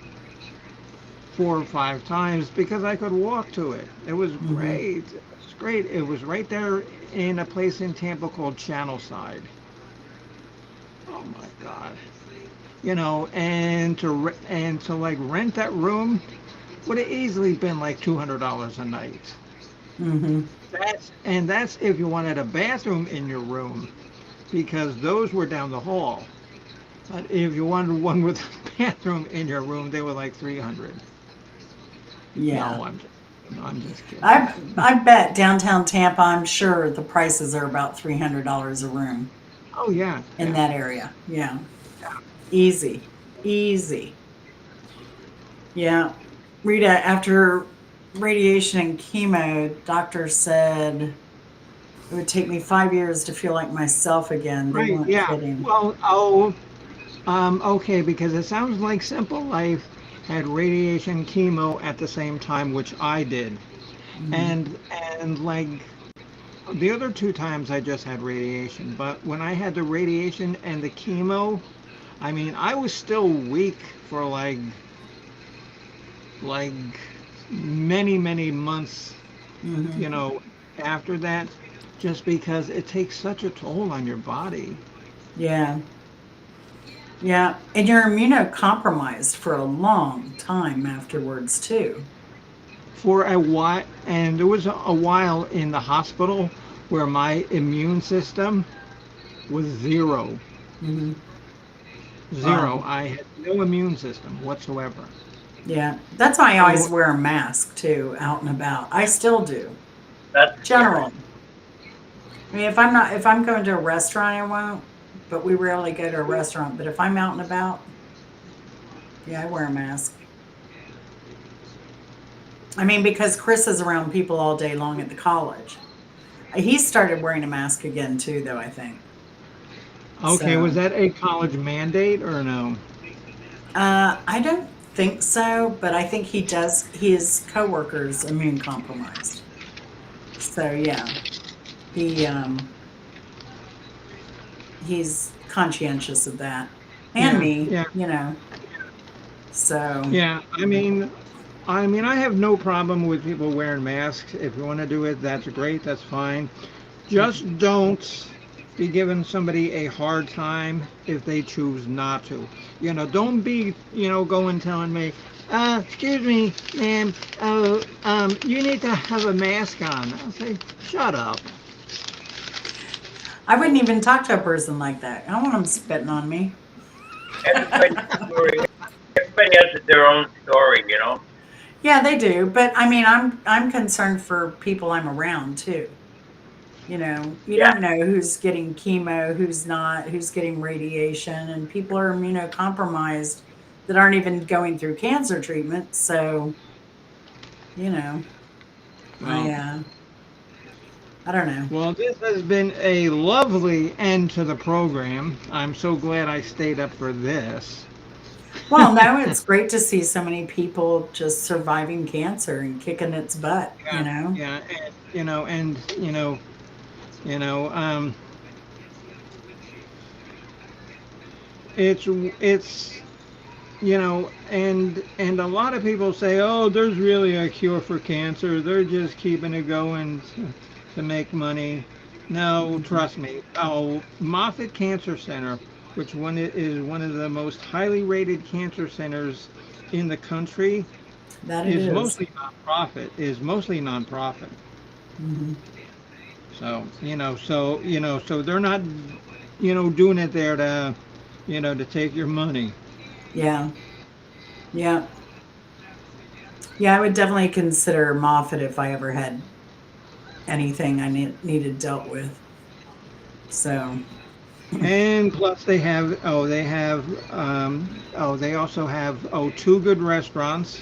4 or 5 times because I could walk to it. It was Mhm. great. It was great. It was right there in a place in Tampa called Channelside. Oh my God. And to like rent that room would have easily been like $200 a night. Mhm. That's if you wanted a bathroom in your room because those were down the hall. But if you wanted one with a bathroom in your room, they were like 300. Yeah. No, I'm just kidding. I bet downtown Tampa. I'm sure the prices are about $300 a room Oh yeah, in yeah. that area. Yeah. Easy. Easy. Yeah. Rita, after radiation and chemo, doctor said it would take me 5 years to feel like myself again. They Right, weren't yeah. kidding. Well, okay, because it sounds like Simple Life had radiation chemo at the same time, which I did. Hmm. And like the other 2 times I just had radiation, but when I had the radiation and the chemo, I mean, I was still weak for like many, many months, you Hmm. know, after that, just because it takes such a toll on your body. Yeah. Yeah. And you're immunocompromised for a long time afterwards, too. For a while, and there was a while in the hospital where my immune system was zero. Hmm. Zero. Wow. I had no immune system whatsoever. Yeah. That's why I always So, wear a mask, too, out and about. I still do. That's scary. General. I mean, if I'm going to a restaurant, I won't. But we rarely go to a restaurant. But if I'm out and about, yeah, I wear a mask. I mean, because Chris is around people all day long at the college. He started wearing a mask again too, though, I think. Okay, was So that a college mandate or no? I don't think so, but I think he does. His coworkers immune compromised. So yeah, he he's conscientious of that, and Yeah, me, yeah, So yeah. I mean, I have no problem with people wearing masks. If you want to do it, that's great. That's fine. Just don't be giving somebody a hard time if they choose not to. Don't be, going telling me, excuse me, ma'am, you need to have a mask on. I'll say, shut up. I wouldn't even talk to a person like that. I don't want them spitting on me. Everybody's story. Everybody has their own story, you know. Yeah, they do, but I mean, I'm concerned for people I'm around too. You Yeah. don't know who's getting chemo, who's not, who's getting radiation, and people are immunocompromised that aren't even going through cancer treatment. So, you know, I Well, uh, I don't know. well, this has been a lovely end to the program. I'm so glad I stayed up for this. Well, no, it's great to see so many people just surviving cancer and kicking its butt. Yeah, yeah, you know, um, it's and a lot of people say, oh, there's really a cure for cancer. They're just keeping it going to make money. No, Mhm. trust me. Oh, Moffitt Cancer Center, which is one of the most highly rated cancer centers in the country, That it is is. mostly nonprofit. Is mostly nonprofit. Hmm. So they're not, doing it there to take your money. Yeah, yeah, yeah. I would definitely consider Moffat if I ever had anything I needed dealt with. So, And plus they also have, two good restaurants.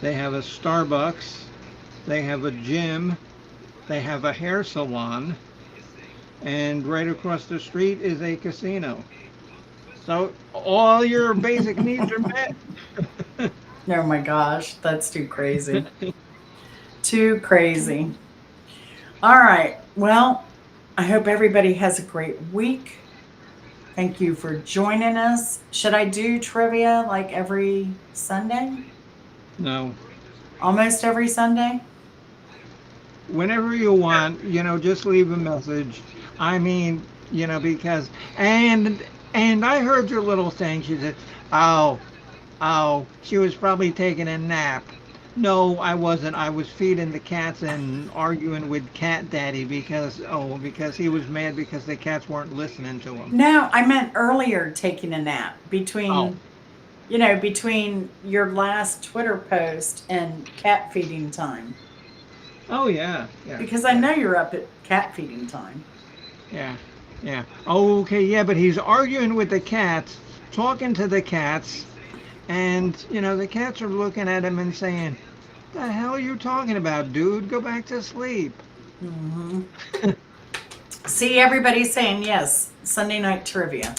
They have a Starbucks, they have a gym, they have a hair salon, and right across the street is a casino. So all your basic needs are met. oh my gosh, that's too crazy. Too crazy. All right. Well, I hope everybody has a great week. Thank you for joining us. Should I do trivia like every Sunday? No. Almost every Sunday? Whenever you want, just leave a message. I mean, because and I heard your little thing. She said, "Oh, oh, she was probably taking a nap." No, I wasn't. I was feeding the cats and arguing with Cat Daddy because he was mad because the cats weren't listening to him. No, I meant earlier taking a nap Oh, between your last Twitter post and cat feeding time. oh yeah, yeah, Because I yeah, know you're up at cat feeding time. yeah, yeah. Okay, yeah, but he's arguing with the cats, talking to the cats, and the cats are looking at him and saying, "The hell are you talking about, dude? Go back to sleep." Hmm. See, everybody's saying yes, Sunday night trivia.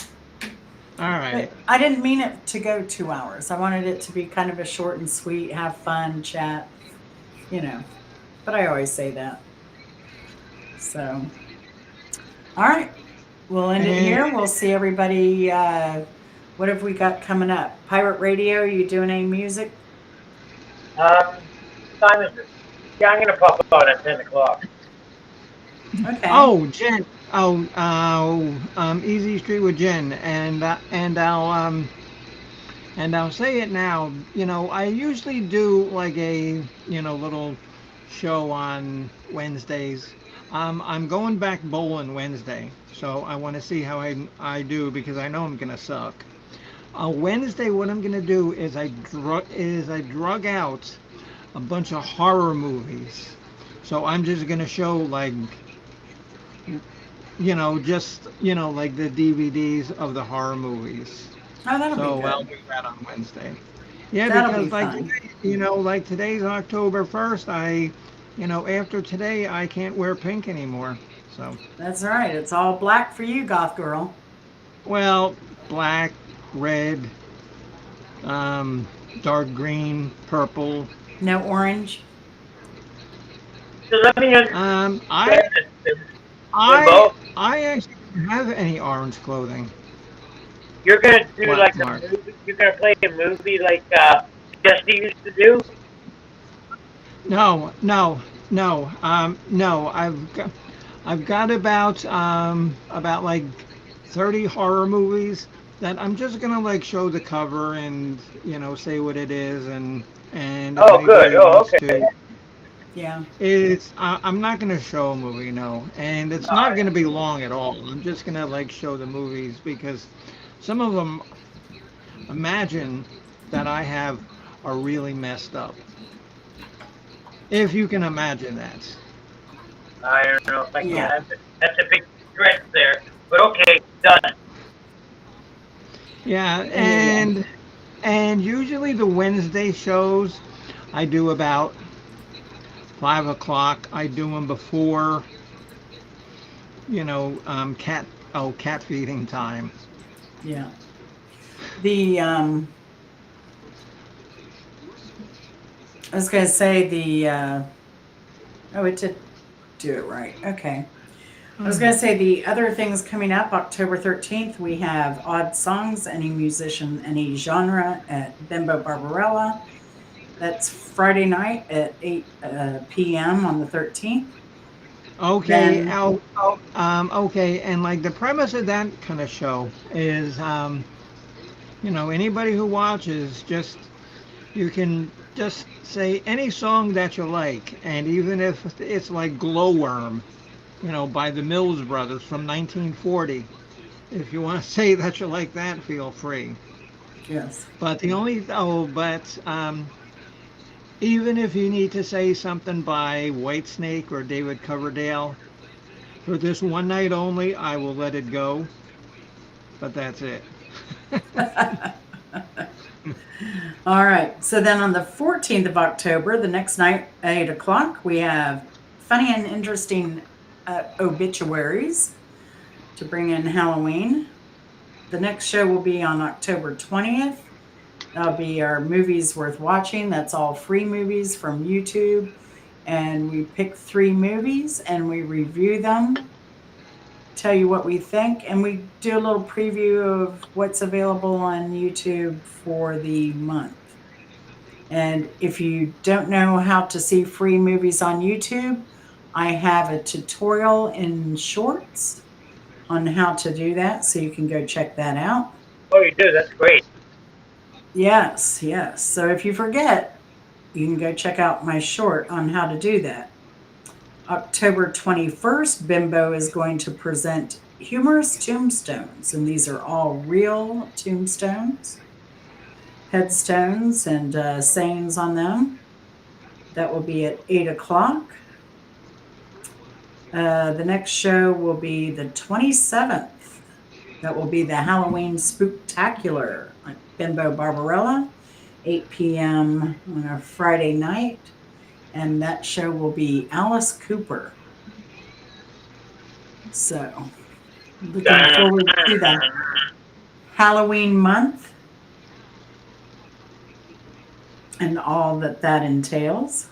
All right. But I didn't mean it to go 2 hours. I wanted it to be kind of a short and sweet, have fun, chat, you know. But I always say that. So, all right. We'll end it And here. We'll see everybody. What have we got coming up? Pirate Radio, you doing any music? Time is it? Yeah, I'm gonna pop on at 10 o'clock. Okay. Jen. Easy Street with Jen, and I'll say it now. I usually do like a little show on Wednesdays. I'm going back bowling Wednesday, so I want to see how I do because I know I'm gonna suck. Wednesday, what I'm gonna do is I drug out a bunch of horror movies. So I'm just gonna show like just like the DVDs of the horror movies. Oh, that'll So be I'll good. do that on Wednesday. Yeah, That'll be because like fun. like today's October 1st, after today I can't wear pink anymore. So, That's right. It's all black for you, goth girl. well, black, red, um, dark green, purple. No orange. So let me understand Um, I this, I Jimbo. I actually don't have any orange clothing. You're gonna do What, like a Mark? movie. You're gonna play a movie like Jesse used to do. No, no, no. No. I've got about like 30 horror movies that I'm just gonna like show the cover and say what it is and if Oh, good. anybody Oh, wants okay. to, Yeah. I'm not gonna show a movie, no, and it's No, not gonna be long at all. I'm just gonna like show the movies because some of them, imagine that I have, are really messed up. If you can imagine that. I don't know if I can. Yeah. That's a big stretch there. But okay, done. Yeah, Yeah. and usually the Wednesday shows I do about 5 o'clock. I do them before cat feeding time. Yeah. The I was gonna say oh, it did do it right. Okay. I was going to say the other things coming up October 13th, we have Odd Songs, Any Musician, Any Genre at Bimbo Barbarella. That's Friday night at 8 p.m. on the 13th. Okay, Then, okay, and like the premise of that kind of show is, anybody who watches, just you can just say any song that you like, and even if it's like Glowworm, by the Mills Brothers from 1940, if you want to say that you like that, feel free. yes. But even if you need to say something by Whitesnake or David Coverdale, for this one night only, I will let it go. But that's it. All right. So then on the 14th of October, the next night at 8 o'clock, we have funny and interesting obituaries to bring in Halloween. The next show will be on October 20th. That'll be our movies worth watching. That's all free movies from YouTube. And we pick 3 movies and we review them, tell you what we think, and we do a little preview of what's available on YouTube for the month. And if you don't know how to see free movies on YouTube, I have a tutorial in Shorts on how to do that, so you can go check that out. Oh, you do. That's great. Yes, yes. So if you forget, you can go check out my short on how to do that. October 21st, Bimbo is going to present humorous tombstones, and these are all real tombstones, headstones, and sayings on them. That will be at 8 o'clock. The next show will be the 27th. That will be the Halloween Spooktacular at Bimbo Barbarella, 8 p.m. on a Friday night. And that show will be Alice Cooper. So, looking forward to the Halloween month and all that that entails.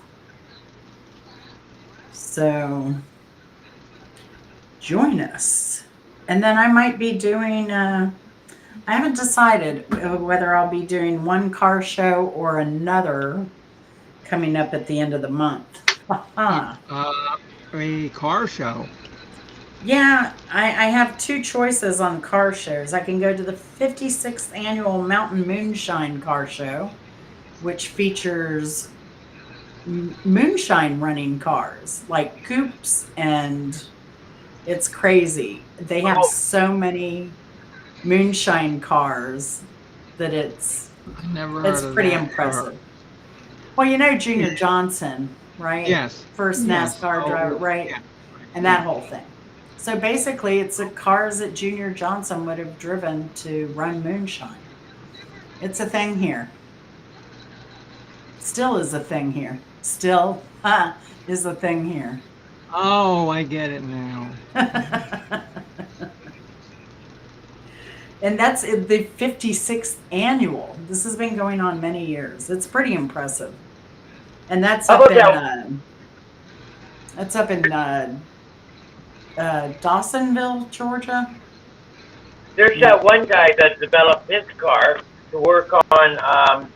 So, join us. And then I might be doing, I haven't decided whether I'll be doing one car show or another coming up at the end of the month. A car show. Yeah, I have 2 choices on car shows. I can go to the 56th annual Mountain Moonshine Car Show, which features moonshine running cars like coupes, and it's crazy. They have Oh, so many moonshine cars that it's I never heard it's of pretty that. impressive. Well, you know Junior Johnson, right? Yes. First Yes. NASCAR driver, Oh, right? yeah. And that Yeah. whole thing. So basically, it's the cars that Junior Johnson would have driven to run moonshine. It's a thing here. Still is a thing here. Still is a thing here. Oh, I get it now. And that's the 56th annual. This has been going on many years. It's pretty impressive. And that's How up about in Dawsonville, Georgia. there's that one guy that developed his car to work on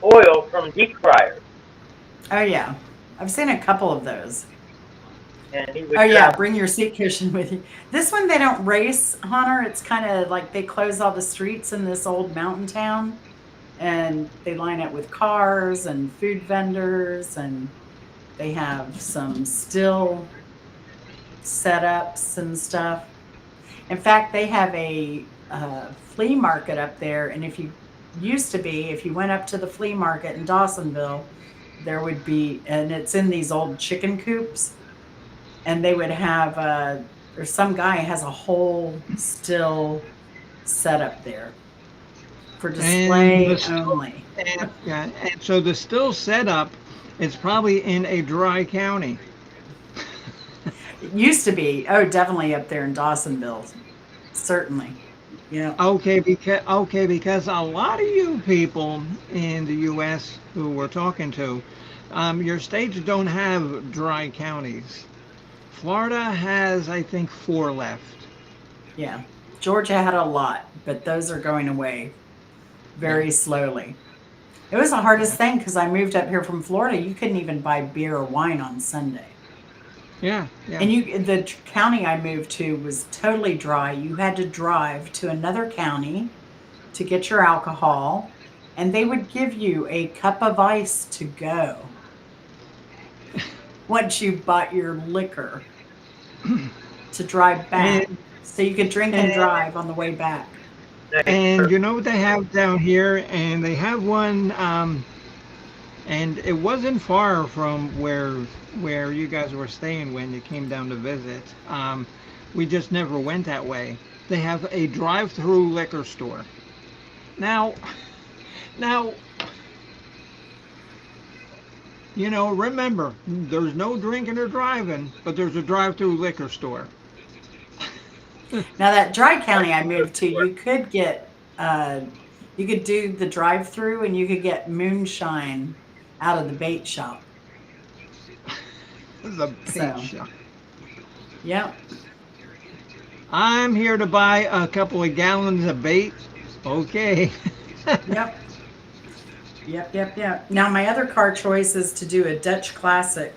oil from deep fryers, Oh yeah, I've seen a couple of those. and he would Oh yeah, travel. bring your seat cushion with you. This one they don't race, Hunter. It's kind of like they close all the streets in this old mountain town, and they line it with cars and food vendors, and they have some still setups and stuff. In fact, they have a flea market up there, and if you went up to the flea market in Dawsonville, there would be, and it's in these old chicken coops, and they would have, or some guy has a whole still setup there for display And the still, only. and so the still setup is probably in a dry county. It used to be, oh, definitely up there in Dawsonville, certainly. Yeah. Because a lot of you people in the U.S. who we're talking to, your states don't have dry counties. Florida has, I think, 4 left. Yeah. Georgia had a lot, but those are going away very Yeah. slowly. It was the hardest thing because I moved up here from Florida. You couldn't even buy beer or wine on Sunday. Yeah, yeah. And the county I moved to was totally dry. You had to drive to another county to get your alcohol, and they would give you a cup of ice to go once you bought your liquor to drive back. And, So you could drink and and drive on the way back. and you know what they have down here, and they have one, and it wasn't far from where you guys were staying when you came down to visit. We just never went that way. They have a drive-through liquor store. Now, remember, there's no drinking or driving, but there's a drive-through liquor store. Now that dry county I moved to, you could do the drive-through and you could get moonshine out of the bait shop. The bait So, shop. yep, I'm here to buy a couple of gallons of bait. Okay. yep, yep. Now my other car choice is to do a Dutch classic,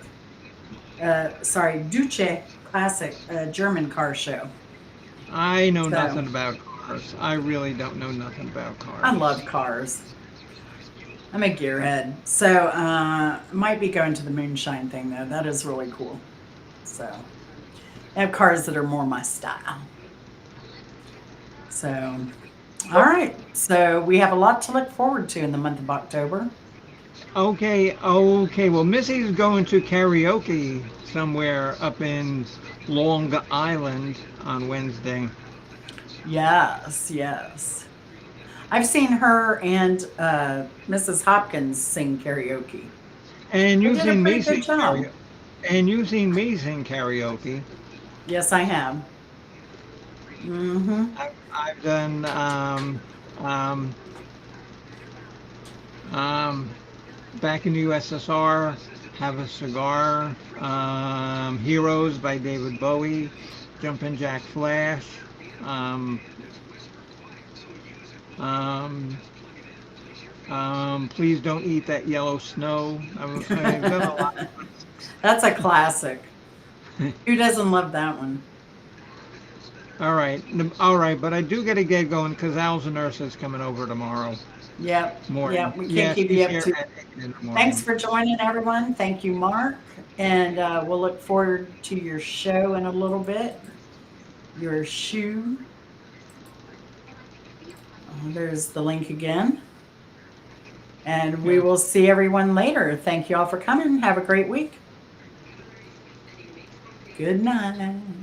Duce classic, German car show. I know So nothing about cars. I really don't know nothing about I cars. love cars. I'm a gearhead. So might be going to the moonshine thing though. That is really cool. So I have cars that are more my style. So all right. So we have a lot to look forward to in the month of October. Okay. Well, Missy's going to karaoke somewhere up in Long Island on Wednesday. Yes. I've seen her and Mrs. Hopkins sing karaoke. And They you've did a seen pretty me sing good job. karaoke. And you've seen me sing karaoke. Yes, I have. Mm-hmm. I've done back in the USSR, Have a Cigar, Heroes by David Bowie, Jumpin' Jack Flash, Please Don't Eat That Yellow Snow. I've done a lot. That's a classic. Who doesn't love that one? All right, but I do got to get going because Al's nurse is coming over tomorrow Yep. morning. Yep. We Yeah, can't keep she's you up here to. at 8 in the Thanks morning. for joining, everyone. Thank you, Mark. And we'll look forward to your show in a little bit. Your shoe. There's the link again. And we Yeah. will see everyone later. Thank you all for coming. Have a great week. Good night.